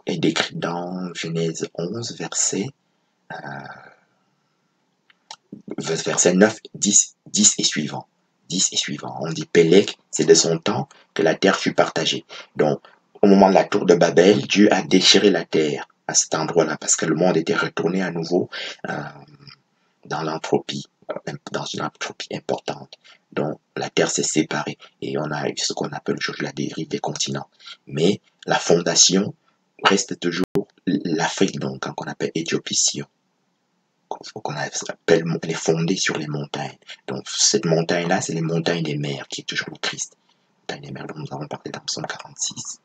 est décrite dans Genèse 11, verset 9, 10 et suivant. 10 et suivant. On dit Pélec, c'est de son temps que la terre fut partagée. Donc, au moment de la tour de Babel, Dieu a déchiré la terre à cet endroit-là, parce que le monde était retourné à nouveau dans l'entropie, dans une entropie importante. Donc, la terre s'est séparée, et on a eu ce qu'on appelle aujourd'hui la dérive des continents. Mais la fondation reste toujours l'Afrique, donc, qu'on appelle Éthiopie-Sion. Qu'on appelle les fondées sur les montagnes. Donc, cette montagne-là, c'est les montagnes des mers, qui est toujours le Christ. Montagne des mers dont nous avons parlé dans Psaume 46,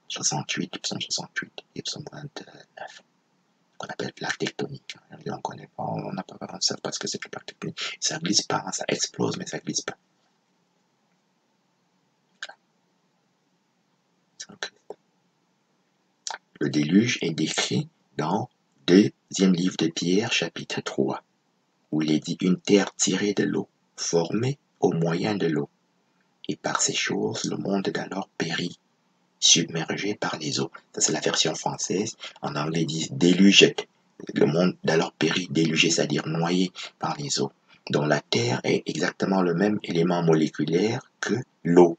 68, Psaume 68 et Psaume 29. Qu'on appelle plaque tectonique. On ne connaît pas, on n'a pas vraiment ça parce que c'est une plaque tectonique. Ça glisse pas, ça explose, mais ça glisse pas. Le déluge est décrit dans deuxième livre de Pierre, chapitre 3, où il est dit une terre tirée de l'eau, formée au moyen de l'eau. Et par ces choses, le monde d'alors périt, submergé par les eaux. Ça, c'est la version française. En anglais, ils disent deluged. Le monde d'alors périt, délugé, c'est-à-dire noyé par les eaux. Donc la terre est exactement le même élément moléculaire que l'eau.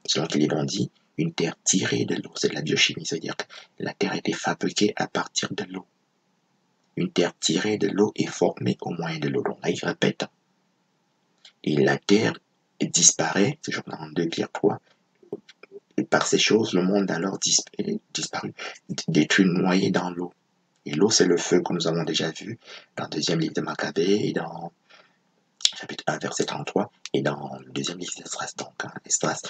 Selon qu'il est donc dit, une terre tirée de l'eau. C'est de la biochimie, c'est-à-dire que la terre a été fabriquée à partir de l'eau. Une terre tirée de l'eau est formée au moyen de l'eau. Donc là, il répète. Et la terre disparaît, toujours dans 2 Pierre 3, et par ces choses, le monde alors disparu, détruit, noyé dans l'eau. Et l'eau, c'est le feu que nous avons déjà vu dans le deuxième livre de Maccabée, et dans chapitre 1, verset 33, et dans le deuxième livre d'Esdras. Donc, Esdras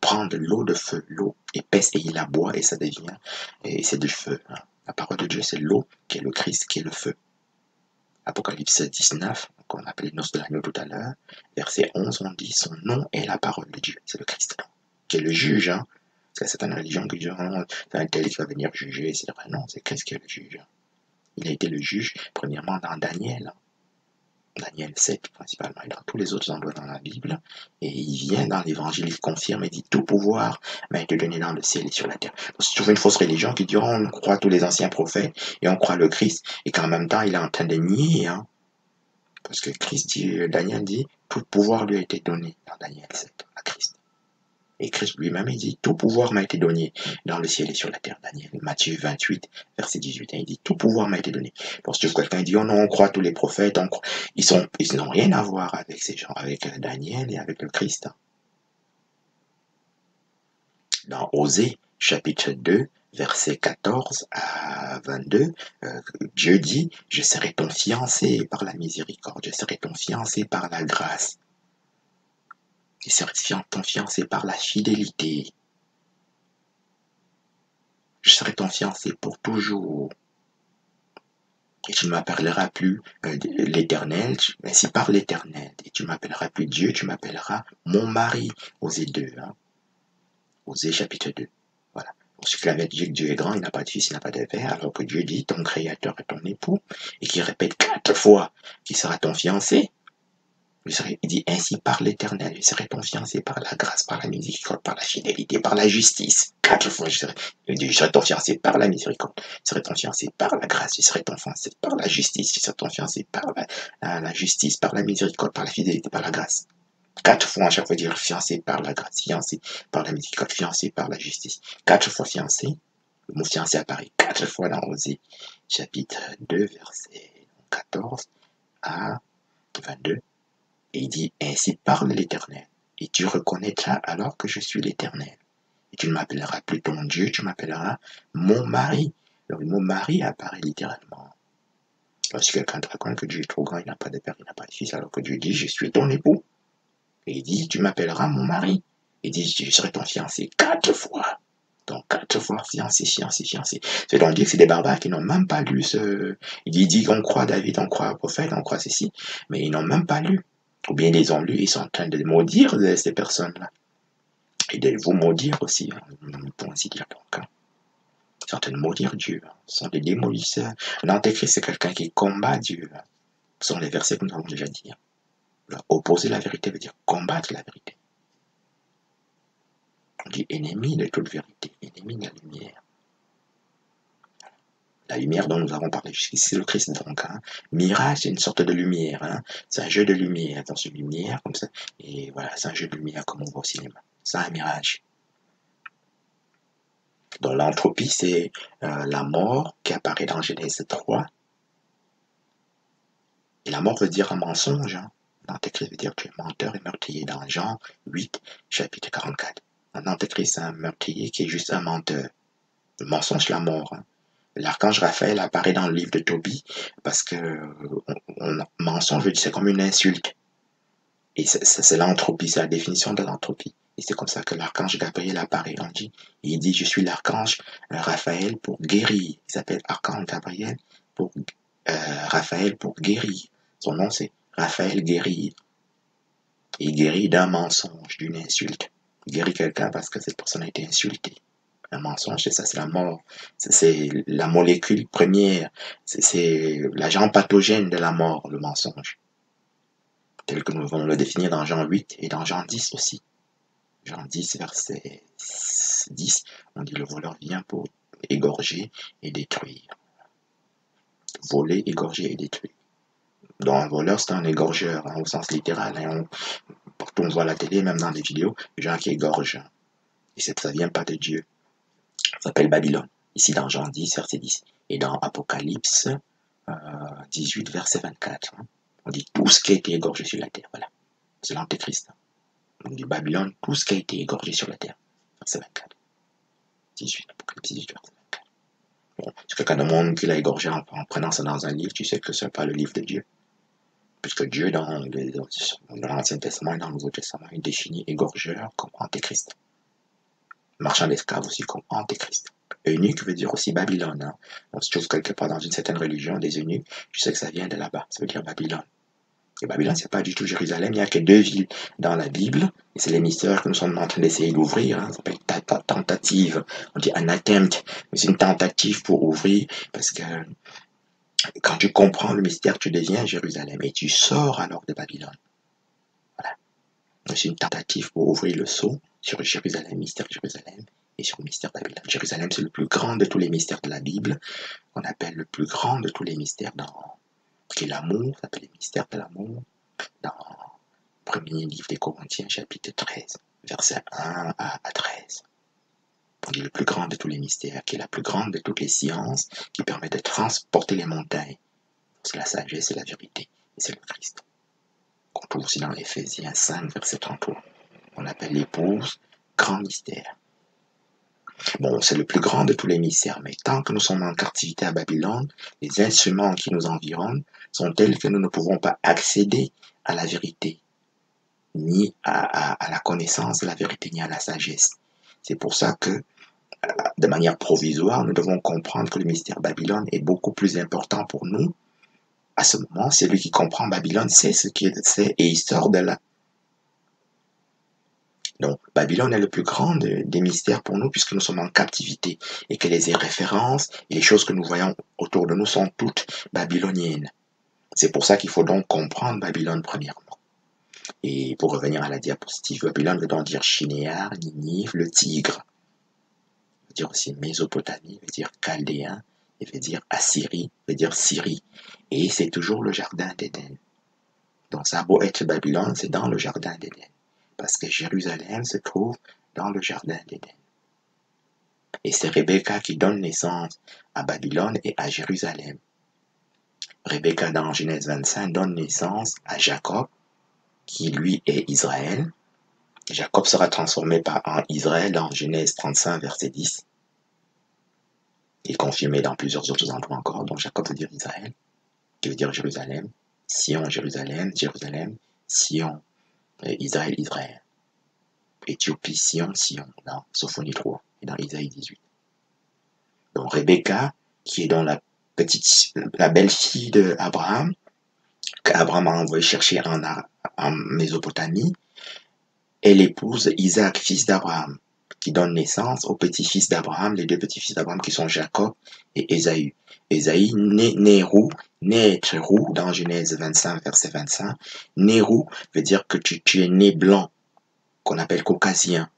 prend de l'eau de feu, l'eau épaisse, et il la boit, et ça devient, et c'est du feu. La parole de Dieu, c'est l'eau, qui est le Christ, qui est le feu. Apocalypse 19, qu'on appelle les noces de l'agneau tout à l'heure, verset 11, on dit son nom est la parole de Dieu, c'est le Christ, qui est le juge. Parce que c'est une religion qui dit c'est un tel qui va venir juger, etc. Non, c'est Christ qui est le juge. Il a été le juge, premièrement, dans Daniel. Daniel 7 principalement, et dans tous les autres endroits dans la Bible. Et il vient dans l'évangile, il confirme et dit tout pouvoir m'a été donné dans le ciel et sur la terre. Donc, si tu trouves une fausse religion qui dit on croit tous les anciens prophètes et on croit le Christ, et qu'en même temps il est en train de nier, hein, parce que Christ dit, Daniel dit tout pouvoir lui a été donné dans Daniel 7 à Christ. Et Christ lui-même, il dit, tout pouvoir m'a été donné dans le ciel et sur la terre. Daniel, Matthieu 28, verset 18. Il dit, tout pouvoir m'a été donné. Lorsque quelqu'un dit, oh non, on croit tous les prophètes, ils n'ont rien à voir avec ces gens, avec Daniel et avec le Christ. Dans Osée, chapitre 2, verset 14 à 22, Dieu dit, je serai ton fiancé par la miséricorde, je serai ton fiancé par la grâce. Je serai ton fiancé par la fidélité. Je serai ton fiancé pour toujours. Et tu ne m'appelleras plus l'Éternel, ainsi par l'Éternel. Et tu ne m'appelleras plus Dieu, tu m'appelleras mon mari. Osée 2. Hein. Osée chapitre 2. Voilà. Pour ceux qui l'avaient dit que Dieu est grand, il n'a pas de fils, il n'a pas de père, alors que Dieu dit ton créateur est ton époux, et qui répète 4 fois qu'il sera ton fiancé. Il dit ainsi par l'Éternel, je serai ton fiancé par la grâce, par la miséricorde, par la fidélité, par la justice. 4 fois, je serai ton fiancé par la miséricorde, je serai ton fiancé par la grâce, je serai ton fiancé par la justice, je serai ton fiancé par la justice, par la miséricorde, par la fidélité, par la grâce. 4 fois à chaque fois dire fiancé par la grâce, fiancé par la miséricorde, fiancé par la justice. 4 fois fiancé, le mot fiancé apparaît 4 fois dans Osée, chapitre 2, verset 14 à 22. Et il dit, ainsi parle l'Éternel, et tu reconnaîtras alors que je suis l'Éternel. Et tu ne m'appelleras plus ton Dieu, tu m'appelleras mon mari. Alors, le mot mari apparaît littéralement. Alors, si quelqu'un te raconte que Dieu est trop grand, il n'a pas de père, il n'a pas de fils, alors que Dieu dit, je suis ton époux. Et il dit, tu m'appelleras mon mari. Il dit, je serai ton fiancé 4 fois. Donc 4 fois fiancé, fiancé, fiancé. C'est donc dire que c'est des barbares qui n'ont même pas lu ce... Il dit qu'on croit David, on croit au prophète, on croit ceci, mais ils n'ont même pas lu. Ou bien ils ont lu, ils sont en train de maudire ces personnes-là. Et de vous maudire aussi, hein, pour ainsi dire. Donc, hein. Ils sont en train de maudire Dieu. Hein. Ce sont des démolisseurs. L'antéchrist, c'est quelqu'un qui combat Dieu. Hein. Ce sont les versets que nous avons déjà dit. Hein. Opposer la vérité veut dire combattre la vérité. On dit ennemi de toute vérité, ennemi de la lumière. La lumière dont nous avons parlé jusqu'ici, c'est le Christ. Donc, hein. Mirage, c'est une sorte de lumière. Hein. C'est un jeu de lumière dans une lumière, comme ça. Et voilà, c'est un jeu de lumière comme on voit au cinéma. C'est un mirage. Donc, l'entropie, c'est la mort qui apparaît dans Genèse 3. Et la mort veut dire un mensonge. Hein. L'antéchrist veut dire que tu es menteur et meurtrier dans Jean 8, chapitre 44. Un antéchrist, c'est un meurtrier qui est juste un menteur. Le mensonge, la mort. Hein. L'archange Raphaël apparaît dans le livre de Tobie parce que mensonge, c'est comme une insulte. Et c'est l'entropie, c'est la définition de l'entropie. Et c'est comme ça que l'archange Gabriel apparaît. Il dit, je suis l'archange Raphaël pour guérir. Il s'appelle archange Gabriel pour Raphaël pour guérir. Son nom, c'est Raphaël guérir. Il guérit d'un mensonge, d'une insulte. Il guérit quelqu'un parce que cette personne a été insultée. Un mensonge, c'est ça, c'est la mort. C'est la molécule première. C'est l'agent pathogène de la mort, le mensonge. Tel que nous allons le définir dans Jean 8 et dans Jean 10 aussi. Jean 10, verset 10, on dit le voleur vient pour égorger et détruire. Voler, égorger et détruire. Donc un voleur, c'est un égorgeur, hein, au sens littéral. Hein. Partout on voit à la télé, même dans des vidéos, les gens qui égorgent. Et ça ne vient pas de Dieu. Ça s'appelle Babylone. Ici dans Jean 10, verset 10. Et dans Apocalypse 18, verset 24. Hein, on dit tout ce qui a été égorgé sur la terre. Voilà. C'est l'antéchrist. On dit Babylone, tout ce qui a été égorgé sur la terre. Verset 24. 18, Apocalypse 18, verset 24. Bon, si quelqu'un demande qui l'a égorgé en prenant ça dans un livre, tu sais que ce n'est pas le livre de Dieu. Puisque Dieu, dans l'Ancien Testament et dans le Nouveau Testament, il définit égorgeur comme antéchrist. Marchand d'esclaves aussi comme antéchrist. Eunuque veut dire aussi Babylone. Hein. Donc, si tu trouves quelque part dans une certaine religion des eunuques, tu sais que ça vient de là-bas. Ça veut dire Babylone. Et Babylone, c'est pas du tout Jérusalem. Il n'y a que 2 villes dans la Bible. Et c'est les mystères que nous sommes en train d'essayer d'ouvrir. Hein. Ça s'appelle tentative. On dit un attempt. Mais c'est une tentative pour ouvrir. Parce que Quand tu comprends le mystère, tu deviens Jérusalem et tu sors alors de Babylone. Voilà. C'est une tentative pour ouvrir le seau sur Jérusalem, mystère Jérusalem et sur le mystère Babylone. Jérusalem, c'est le plus grand de tous les mystères de la Bible, qu'on appelle le plus grand de tous les mystères qui est l'amour, ça s'appelle les mystères de l'amour, dans le premier livre des Corinthiens, chapitre 13, versets 1 à 13. On dit le plus grand de tous les mystères, qui est la plus grande de toutes les sciences, qui permet de transporter les montagnes. C'est la sagesse, c'est la vérité, et c'est le Christ. On trouve aussi dans Éphésiens 5, verset 33. On appelle l'épouse grand mystère. Bon, c'est le plus grand de tous les mystères, mais tant que nous sommes en captivité à Babylone, les instruments qui nous environnent sont tels que nous ne pouvons pas accéder à la vérité, ni à la connaissance de la vérité, ni à la sagesse. C'est pour ça que, de manière provisoire, nous devons comprendre que le mystère Babylone est beaucoup plus important pour nous. À ce moment, celui qui comprend Babylone sait ce qu'il sait et il sort de là. Donc, Babylone est le plus grand des mystères pour nous puisque nous sommes en captivité et que les références et les choses que nous voyons autour de nous sont toutes babyloniennes. C'est pour ça qu'il faut donc comprendre Babylone premièrement. Et pour revenir à la diapositive, Babylone veut donc dire Shinéar, Ninive, le tigre. Veut dire aussi Mésopotamie, veut dire Chaldéen, et veut dire Assyrie, veut dire Syrie. Et c'est toujours le jardin d'Éden. Donc ça a beau être Babylone, c'est dans le jardin d'Éden. Parce que Jérusalem se trouve dans le jardin d'Éden. Et c'est Rebecca qui donne naissance à Babylone et à Jérusalem. Rebecca, dans Genèse 25, donne naissance à Jacob, qui lui est Israël. Jacob sera transformé en Israël dans Genèse 35, verset 10. Et confirmé dans plusieurs autres endroits encore. Donc Jacob veut dire Israël, qui veut dire Jérusalem. Sion, Jérusalem, Jérusalem, Sion, Israël, Israël. Éthiopie, Sion, Sion, dans Sophonie 3 et dans Isaïe 18. Donc Rebecca, qui est dans la belle-fille d'Abraham, qu'Abraham a envoyé chercher en Mésopotamie, elle épouse Isaac, fils d'Abraham, qui donne naissance aux petits-fils d'Abraham, les deux petits-fils d'Abraham qui sont Jacob et Ésaü. Ésaü, Nérou, naître roux, dans Genèse 25, verset 25. Nérou veut dire que tu es né blanc, qu'on appelle caucasien.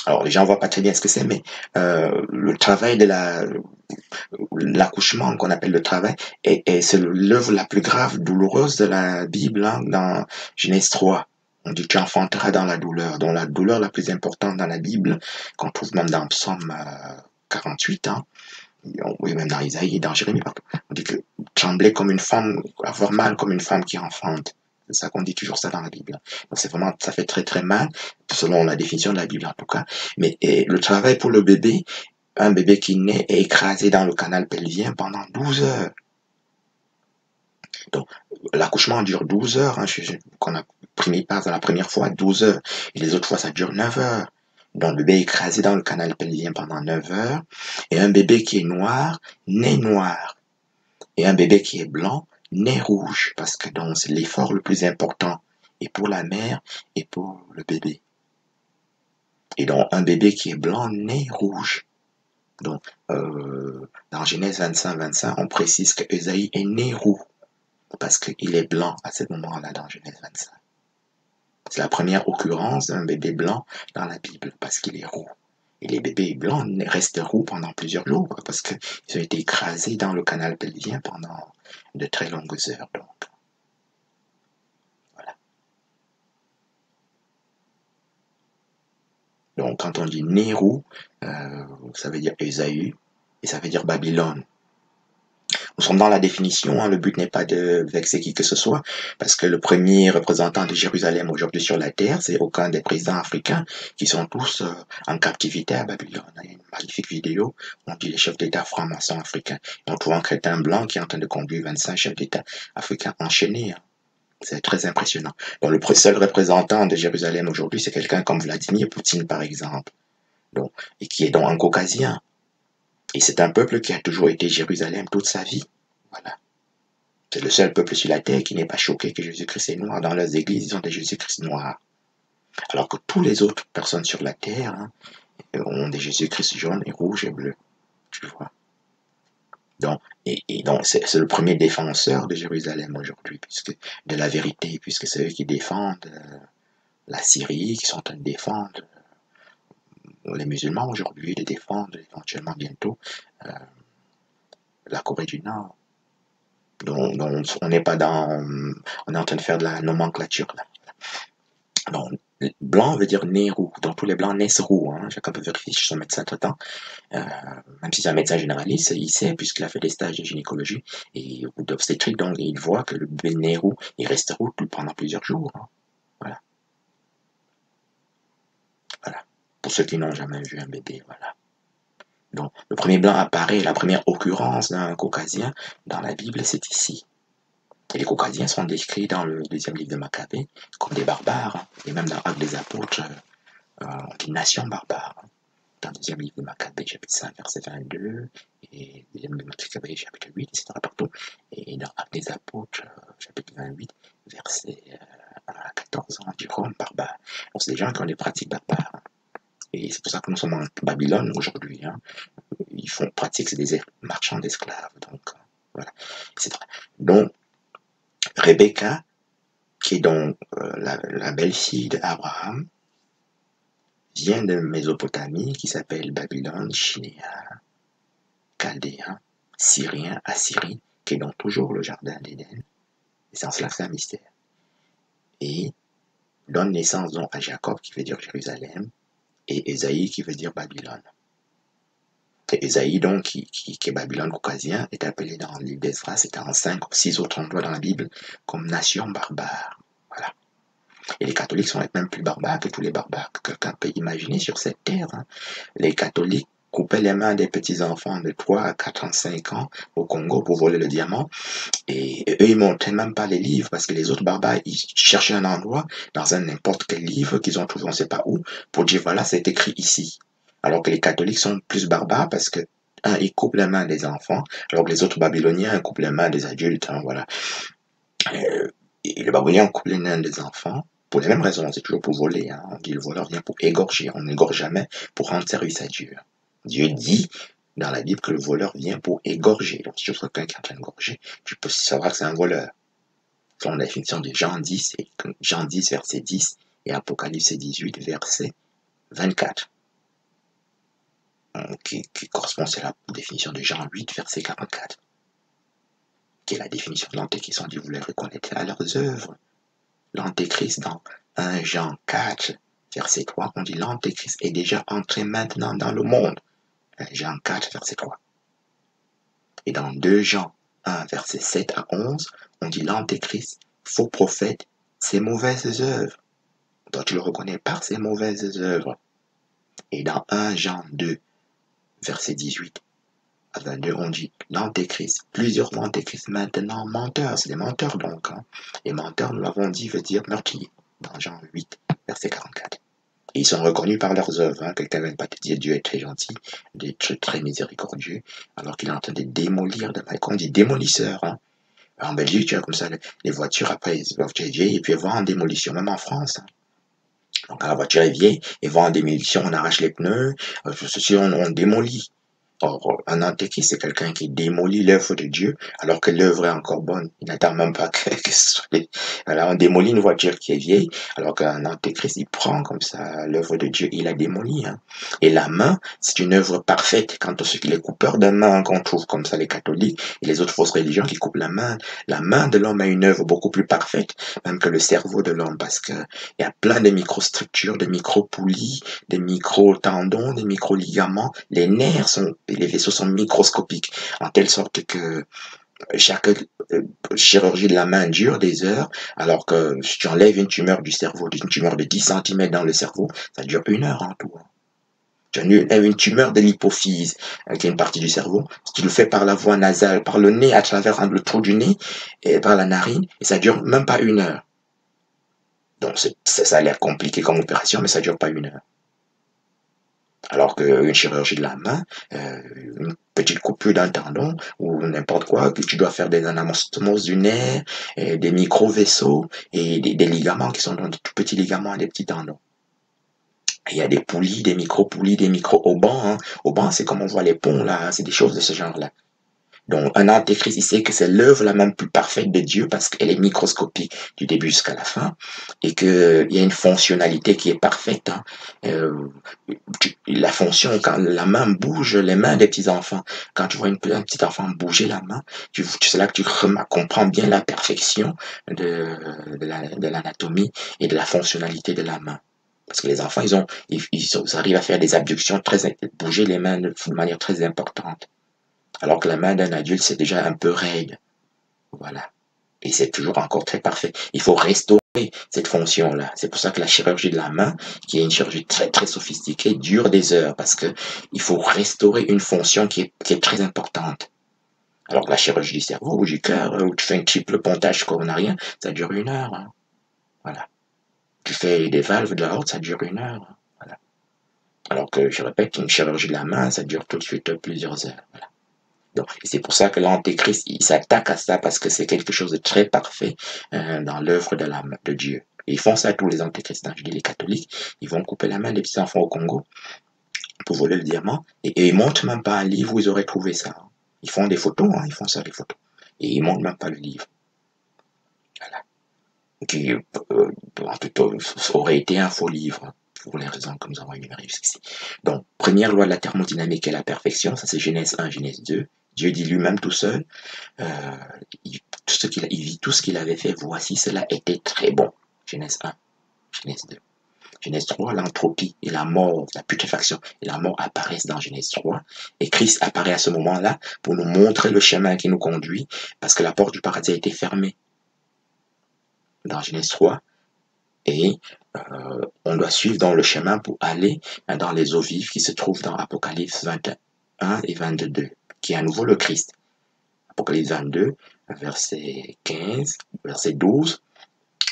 Alors, les gens ne voient pas très bien ce que c'est, mais le travail de l'accouchement, qu'on appelle le travail, c'est l'œuvre la plus grave, douloureuse de la Bible, hein, dans Genèse 3. On dit tu enfanteras dans la douleur. Donc, la douleur la plus importante dans la Bible, qu'on trouve même dans Psaume 48, hein, oui, même dans Isaïe et dans Jérémie, partout. On dit que trembler comme une femme, avoir mal comme une femme qui enfante. C'est ça qu'on dit toujours ça dans la Bible. Donc c'est vraiment, ça fait très très mal, selon la définition de la Bible en tout cas. Mais le travail pour le bébé, un bébé qui naît est écrasé dans le canal pelvien pendant 12 heures. Donc l'accouchement dure 12 heures, hein, qu'on a pris part la première fois 12 heures, et les autres fois ça dure 9 heures. Donc le bébé est écrasé dans le canal pelvien pendant 9 heures, et un bébé qui est noir naît noir, et un bébé qui est blanc naît rouge, parce que donc c'est l'effort le plus important, et pour la mère et pour le bébé. Et donc un bébé qui est blanc naît rouge. Donc dans Genèse 25, 25, on précise que Ésaïe est né roux, parce qu'il est blanc à ce moment-là dans Genèse 25. C'est la première occurrence d'un bébé blanc dans la Bible, parce qu'il est roux. Et les bébés blancs restent roux pendant plusieurs jours, parce qu'ils ont été écrasés dans le canal pelvien pendant de très longues heures. Donc, voilà. Donc quand on dit né roux, ça veut dire Ésaü, et ça veut dire Babylone. Nous sommes dans la définition, hein, le but n'est pas de vexer qui que ce soit, parce que le premier représentant de Jérusalem aujourd'hui sur la terre, c'est aucun des présidents africains qui sont tous en captivité à Babylone. Il y a une magnifique vidéo, on dit les chefs d'État francs-maçons africains. Et on trouve un crétin blanc qui est en train de conduire 25 chefs d'État africains enchaînés. Hein. C'est très impressionnant. Donc le seul représentant de Jérusalem aujourd'hui, c'est quelqu'un comme Vladimir Poutine, par exemple, donc, et qui est donc un caucasien. Et c'est un peuple qui a toujours été Jérusalem toute sa vie. Voilà. C'est le seul peuple sur la terre qui n'est pas choqué que Jésus-Christ est noir. Dans leurs églises, ils ont des Jésus-Christ noirs. Alors que toutes les autres personnes sur la terre, hein, ont des Jésus-Christ jaunes et rouges et bleus. Tu vois. Donc c'est le premier défenseur de Jérusalem aujourd'hui, puisque de la vérité, puisque c'est eux qui défendent la Syrie, qui sont en train de défendre les musulmans aujourd'hui, de défendre éventuellement bientôt euh, la Corée du Nord. Donc on n'est pas dans... On est en train de faire de la nomenclature là. Donc, blanc veut dire nez roux. Donc tous les blancs naissent roux. Hein. Chacun peut vérifier chez son médecin traitant. Euh, Même si c'est un médecin généraliste, il sait, puisqu'il a fait des stages de gynécologie et d'obstétrique, donc il voit que le bébé nez roux, il reste roux pendant plusieurs jours. Hein. Voilà, voilà. Pour ceux qui n'ont jamais vu un bébé, voilà. Donc, le premier blanc apparaît, la première occurrence d'un caucasien dans la Bible, c'est ici. Et les caucasiens sont décrits dans le deuxième livre de Maccabée comme des barbares, hein. Et même dans Actes des Apôtres, on dit nation barbare. Hein. Dans le deuxième livre de Maccabée, chapitre 5, verset 22, et deuxième livre de Maccabée, chapitre 8, etc. partout. Et dans Actes des Apôtres, chapitre 28, verset 14, on dit Rome barbare. Donc, c'est des gens qui ont des pratiques barbares. Hein. Et c'est pour ça que nous sommes en Babylone aujourd'hui. Hein. Ils font pratique, c'est des marchands d'esclaves. Donc, voilà, etc. Donc, Rebecca, qui est donc la belle-fille d'Abraham, vient de Mésopotamie, qui s'appelle Babylone, Chinéa, Chaldéen, Syrien, Assyrie, qui est donc toujours le jardin d'Éden. Et c'est en cela que c'est un mystère. Et donne naissance donc à Jacob, qui veut dire Jérusalem, et Ésaïe, qui veut dire Babylone. Et Ésaïe, donc, qui est Babylone caucasien, est appelé dans le livre d'Esdras, c'est en 5 ou 6 autres endroits dans la Bible, comme nation barbare. Voilà. Et les catholiques sont même plus barbares que tous les barbares que quelqu'un peut imaginer sur cette terre. Hein. Les catholiques coupaient les mains des petits-enfants de 3 à 4 ans, 5 ans au Congo pour voler le diamant. Et eux, ils montraient même pas les livres parce que les autres barbares, ils cherchaient un endroit dans un n'importe quel livre qu'ils ont trouvé, on ne sait pas où, pour dire voilà, c'est écrit ici. Alors que les catholiques sont plus barbares parce que, un, ils coupent les mains des enfants, alors que les autres babyloniens coupent les mains des adultes. Hein, voilà. Et les babyloniens coupent les mains des enfants pour les mêmes raisons, c'est toujours pour voler. Hein. On dit le voleur vient pour égorger, on n'égorge jamais pour rendre service à Dieu. Dieu dit dans la Bible que le voleur vient pour égorger. Donc si tu vois quelqu'un qui est en train d'égorger, tu peux savoir que c'est un voleur. Selon la définition de Jean 10, Jean 10, verset 10 et Apocalypse 18, verset 24. Qui correspond à la définition de Jean 8, verset 44. Qui est la définition de l'antéchrist. On dit vous les reconnaîtrez à leurs œuvres. L'antéchrist dans 1 Jean 4, verset 3, on dit l'antéchrist est déjà entré maintenant dans le monde. 1 Jean 4, verset 3. Et dans 2 Jean 1, verset 7 à 11, on dit l'antéchrist, faux prophète, ses mauvaises œuvres. Donc tu le reconnais par ses mauvaises œuvres. Et dans 1 Jean 2, verset 18 à 22, on dit l'antéchrist, plusieurs antéchrists maintenant menteurs, c'est des menteurs donc. Hein. Et menteurs, nous l'avons dit, veut dire meurtrier, dans Jean 8, verset 44. Et ils sont reconnus par leurs œuvres. Hein. Quelqu'un ne va pas te dire Dieu est très gentil, Dieu est très miséricordieux, alors qu'il est en train de démolir, quand on dit démolisseur, hein. En Belgique, tu as comme ça, les voitures, après, les voitures vieilles, et puis elles vont en démolition, même en France. Hein. Donc, quand la voiture est vieille, elles vont en démolition, on arrache les pneus, ceci, on démolit. Or, un antéchrist, c'est quelqu'un qui démolit l'œuvre de Dieu, alors que l'œuvre est encore bonne. Il n'attend même pas que ce soit... Voilà, on démolit une voiture qui est vieille, alors qu'un antéchrist, il prend comme ça l'œuvre de Dieu, il la démolit. Hein. Et la main, c'est une œuvre parfaite. Quant à ceux qui les coupeurs de main, qu'on trouve comme ça les catholiques et les autres fausses religions qui coupent la main de l'homme a une œuvre beaucoup plus parfaite, même que le cerveau de l'homme, parce que il y a plein de microstructures, de micro-poulies, des micro-tendons, des micro-ligaments. Les nerfs sont, les vaisseaux sont microscopiques, en telle sorte que chaque chirurgie de la main dure des heures, alors que si tu enlèves une tumeur du cerveau, une tumeur de 10 cm dans le cerveau, ça dure 1 heure en tout. Tu as une tumeur de l'hypophyse, qui est une partie du cerveau. Si tu le fais par la voie nasale, par le nez, à travers le trou du nez, et par la narine, et ça dure même pas 1 heure. Donc ça a l'air compliqué comme opération, mais ça dure pas 1 heure. Alors qu'une chirurgie de la main, une petite coupure d'un tendon ou n'importe quoi, que tu dois faire des anastomoses du nerf, des micro-vaisseaux et des ligaments qui sont dans des tout petits ligaments et des petits tendons. Et il y a des poulies, des micro-poulies, des micro-haubans. Hein. Haubans, c'est comme on voit les ponts là, c'est des choses de ce genre-là. Donc, un antéchrist, il sait que c'est l'œuvre la même plus parfaite de Dieu parce qu'elle est microscopique du début jusqu'à la fin et qu'il y a une fonctionnalité qui est parfaite. Hein. La fonction, quand la main bouge, les mains des petits-enfants, quand tu vois un petit enfant bouger la main, c'est là que tu comprends bien la perfection de l'anatomie et de la fonctionnalité de la main. Parce que les enfants, ils arrivent à faire des abductions, bouger les mains de manière très importante. Alors que la main d'un adulte, c'est déjà un peu raide. Voilà. Et c'est toujours encore très parfait. Il faut restaurer cette fonction-là. C'est pour ça que la chirurgie de la main, qui est une chirurgie très très sophistiquée, dure des heures parce que il faut restaurer une fonction qui est très importante. Alors que la chirurgie du cerveau ou du cœur, où tu fais un triple pontage coronarien, ça dure 1 heure. Hein. Voilà. Tu fais des valves de l'aorte, ça dure 1 heure. Hein. Voilà. Alors que, je répète, une chirurgie de la main, ça dure tout de suite plusieurs heures. Voilà. Donc, c'est pour ça que l'antéchrist, il s'attaque à ça parce que c'est quelque chose de très parfait dans l'œuvre de Dieu. Et ils font ça tous les antéchrists. Hein. Je dis les catholiques, ils vont couper la main des petits enfants au Congo pour voler le diamant et ils montrent même pas un livre où ils auraient trouvé ça. Hein. Ils font des photos, hein, ils font ça des photos. Et ils montrent même pas le livre. Voilà. Qui, en tout cas, aurait été un faux livre. Hein, pour les raisons que nous avons énumérées jusqu'ici. Donc, première loi de la thermodynamique est la perfection, ça c'est Genèse 1, Genèse 2. Dieu dit lui-même tout seul, il vit tout ce qu'il avait fait, voici cela était très bon. Genèse 1, Genèse 2. Genèse 3, l'entropie et la mort, la putréfaction et la mort apparaissent dans Genèse 3. Et Christ apparaît à ce moment-là pour nous montrer le chemin qui nous conduit, parce que la porte du paradis a été fermée dans Genèse 3. Et on doit suivre dans le chemin pour aller dans les eaux vives qui se trouvent dans Apocalypse 21 et 22, qui est à nouveau le Christ. Apocalypse 22, verset 15, verset 12,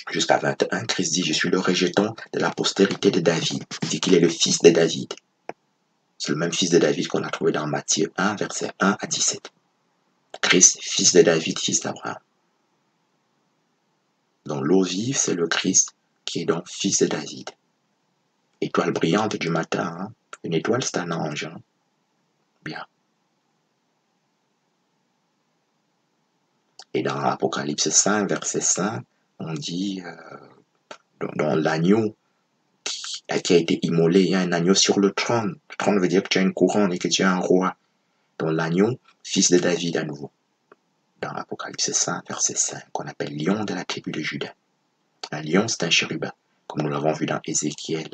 jusqu'à 21, Christ dit, je suis le rejeton de la postérité de David. Il dit qu'il est le fils de David. C'est le même fils de David qu'on a trouvé dans Matthieu 1, verset 1 à 17. Christ, fils de David, fils d'Abraham. Donc l'eau vive, c'est le Christ qui est donc fils de David. Étoile brillante du matin. Hein. Une étoile, c'est un ange. Hein. Bien. Et dans Apocalypse 5, verset 5, on dit, dans l'agneau qui a été immolé, il y a un agneau sur le trône. Le trône veut dire que tu as une couronne et que tu es un roi. Donc l'agneau, fils de David à nouveau. Dans l'Apocalypse 5, verset 5, qu'on appelle lion de la tribu de Juda. Un lion, c'est un chérubin, comme nous l'avons vu dans Ézéchiel,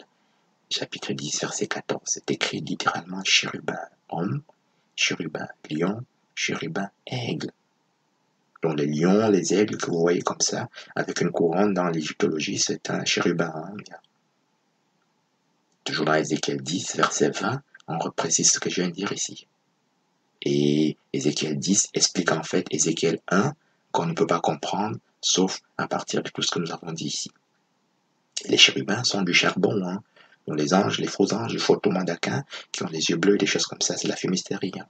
chapitre 10, verset 14. C'est écrit littéralement chérubin, homme, chérubin, lion, chérubin, aigle. Donc les lions, les aigles que vous voyez comme ça, avec une couronne dans l'égyptologie, c'est un chérubin. Hein. Toujours dans Ézéchiel 10, verset 20, on reprécise ce que je viens de dire ici. Et Ézéchiel 10 explique en fait Ézéchiel 1 qu'on ne peut pas comprendre, sauf à partir de tout ce que nous avons dit ici. Les chérubins sont du charbon. Hein. Donc les anges, les faux anges, les faux mandaquins, qui ont des yeux bleus et des choses comme ça, c'est la fumisterie. Hein.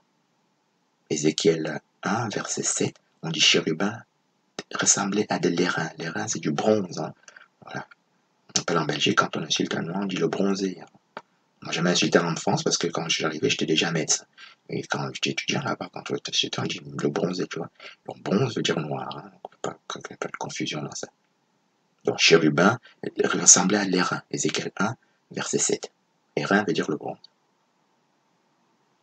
Ézéchiel 1, verset 7, on dit chérubin ressemblait à de l'airain. L'airain, c'est du bronze. Hein. Voilà. On appelle en Belgique, quand on insulte un noir, on dit le bronzé. Hein. Moi, jamais insulté en France parce que quand je suis arrivé, j'étais déjà médecin. Et quand j'étais étudiant là-bas, quand j'étais on dit le bronzé, tu vois. Donc, bronze veut dire noir. Hein. Donc, pas de confusion dans ça. Donc, chérubin ressemblait à l'airain. Ézéchiel 1, verset 7. Airain veut dire le bronze.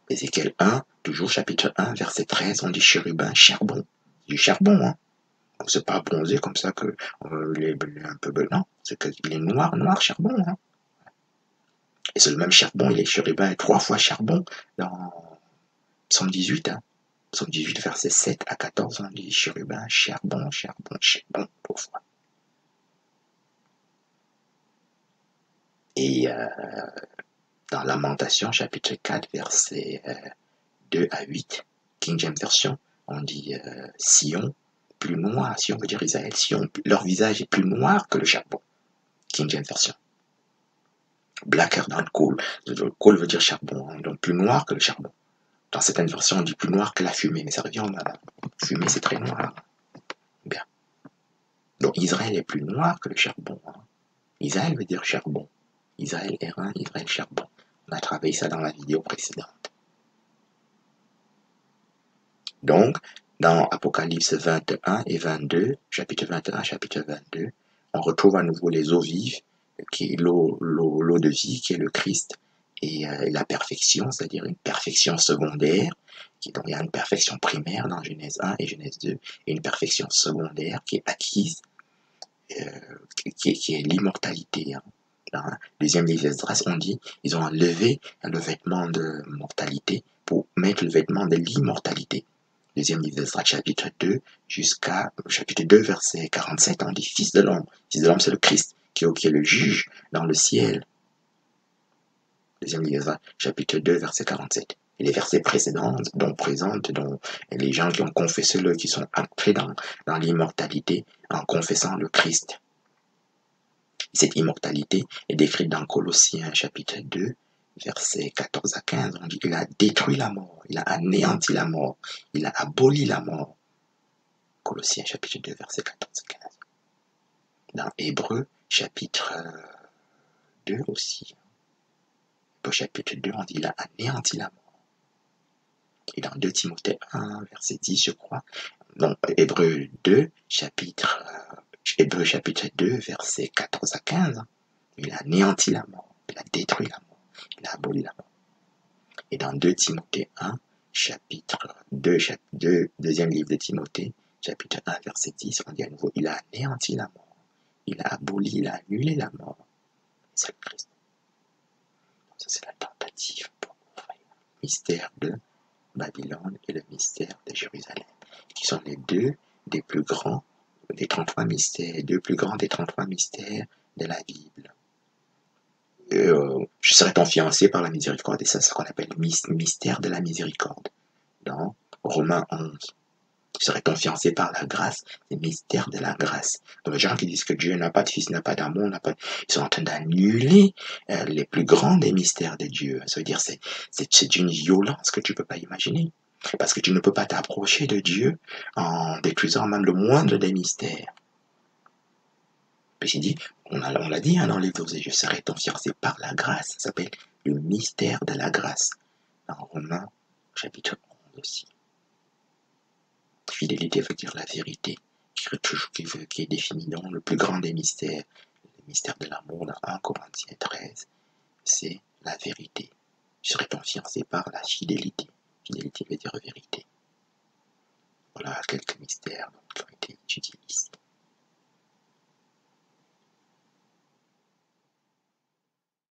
Ézéchiel 1, toujours chapitre 1, verset 13, on dit chérubin, charbon. Du charbon, hein. C'est pas bronzé comme ça que il est un peu blanc. C'est qu'il est noir, noir, charbon. Hein. Et c'est le même charbon, il est chérubin 3 fois charbon dans Psaume 18. Hein. Psaume 18, verset 7 à 14, on dit chérubin, charbon, charbon, charbon, 3 fois. Et dans Lamentation, chapitre 4, verset 2 à 8, King James Version, on dit Sion, plus noir, Sion veut dire Israël, Sion, leur visage est plus noir que le charbon. King James Version. Blacker than coal. Coal veut dire charbon, hein, donc plus noir que le charbon. Dans certaines versions, on dit plus noir que la fumée, mais ça revient au même. Fumée, c'est très noir. Bien. Donc Israël est plus noir que le charbon. Hein. Israël veut dire charbon. Israël airain, Israël charbon. On a travaillé ça dans la vidéo précédente. Donc, dans Apocalypse 21 et 22, chapitre 21, chapitre 22, on retrouve à nouveau les eaux vives, qui est l'eau de vie, qui est le Christ, et la perfection, c'est-à-dire une perfection secondaire. Donc, il y a une perfection primaire dans Genèse 1 et Genèse 2, et une perfection secondaire qui est acquise, qui est l'immortalité. Hein. Dans le deuxième livre d'Esdras, on dit ils ont enlevé le vêtement de mortalité pour mettre le vêtement de l'immortalité. Deuxième livre d'Esdras, chapitre 2, jusqu'à chapitre 2, verset 47, on dit Fils de l'homme. Fils de l'homme, c'est le Christ, qui est le juge dans le ciel. Deuxième livre d'Esdras, chapitre 2, verset 47. Et les versets précédents, dont les gens qui ont confessé qui sont entrés dans l'immortalité en confessant le Christ. Cette immortalité est décrite dans Colossiens chapitre 2, versets 14 à 15. On dit qu'il a détruit la mort, il a anéanti la mort, il a aboli la mort. Colossiens chapitre 2, versets 14 à 15. Dans Hébreux chapitre 2 aussi. Hébreux chapitre 2, on dit qu'il a anéanti la mort. Et dans 2 Timothée 1, verset 10, je crois. Donc, Hébreux chapitre 2, versets 14 à 15. Il a anéanti la mort, il a détruit la mort, il a aboli la mort. Et dans 2 Timothée 1, chapitre 2, deuxième livre de Timothée, chapitre 1, verset 10, on dit à nouveau, il a anéanti la mort, il a aboli, il a annulé la mort. C'est le Christ. Ça, c'est la tentative pour ouvrir le mystère de Babylone et le mystère de Jérusalem, qui sont les deux des plus grands des 33 mystères, deux plus grands des 33 mystères de la Bible. Je serai ton fiancé par la miséricorde, et ça, c'est ce qu'on appelle le mystère de la miséricorde. Dans Romains 11. Tu serais ton fiancé par la grâce, le mystère de la grâce. Donc les gens qui disent que Dieu n'a pas de fils, n'a pas d'amour, ils sont en train d'annuler les plus grands des mystères de Dieu. Ça veut dire c'est d'une violence que tu ne peux pas imaginer. Parce que tu ne peux pas t'approcher de Dieu en détruisant même le moindre des mystères. Puis il dit, on l'a dit dans les versets, je serai ton fiancé par la grâce. Ça s'appelle le mystère de la grâce. Dans Romains chapitre 11 aussi. Fidélité veut dire la vérité, qui est définie dans le plus grand des mystères. Le mystère de l'amour dans 1 Corinthiens 13, c'est la vérité. Je serai ton fiancé par la fidélité. Fidélité veut dire vérité. Voilà quelques mystères qui ont été étudiés ici.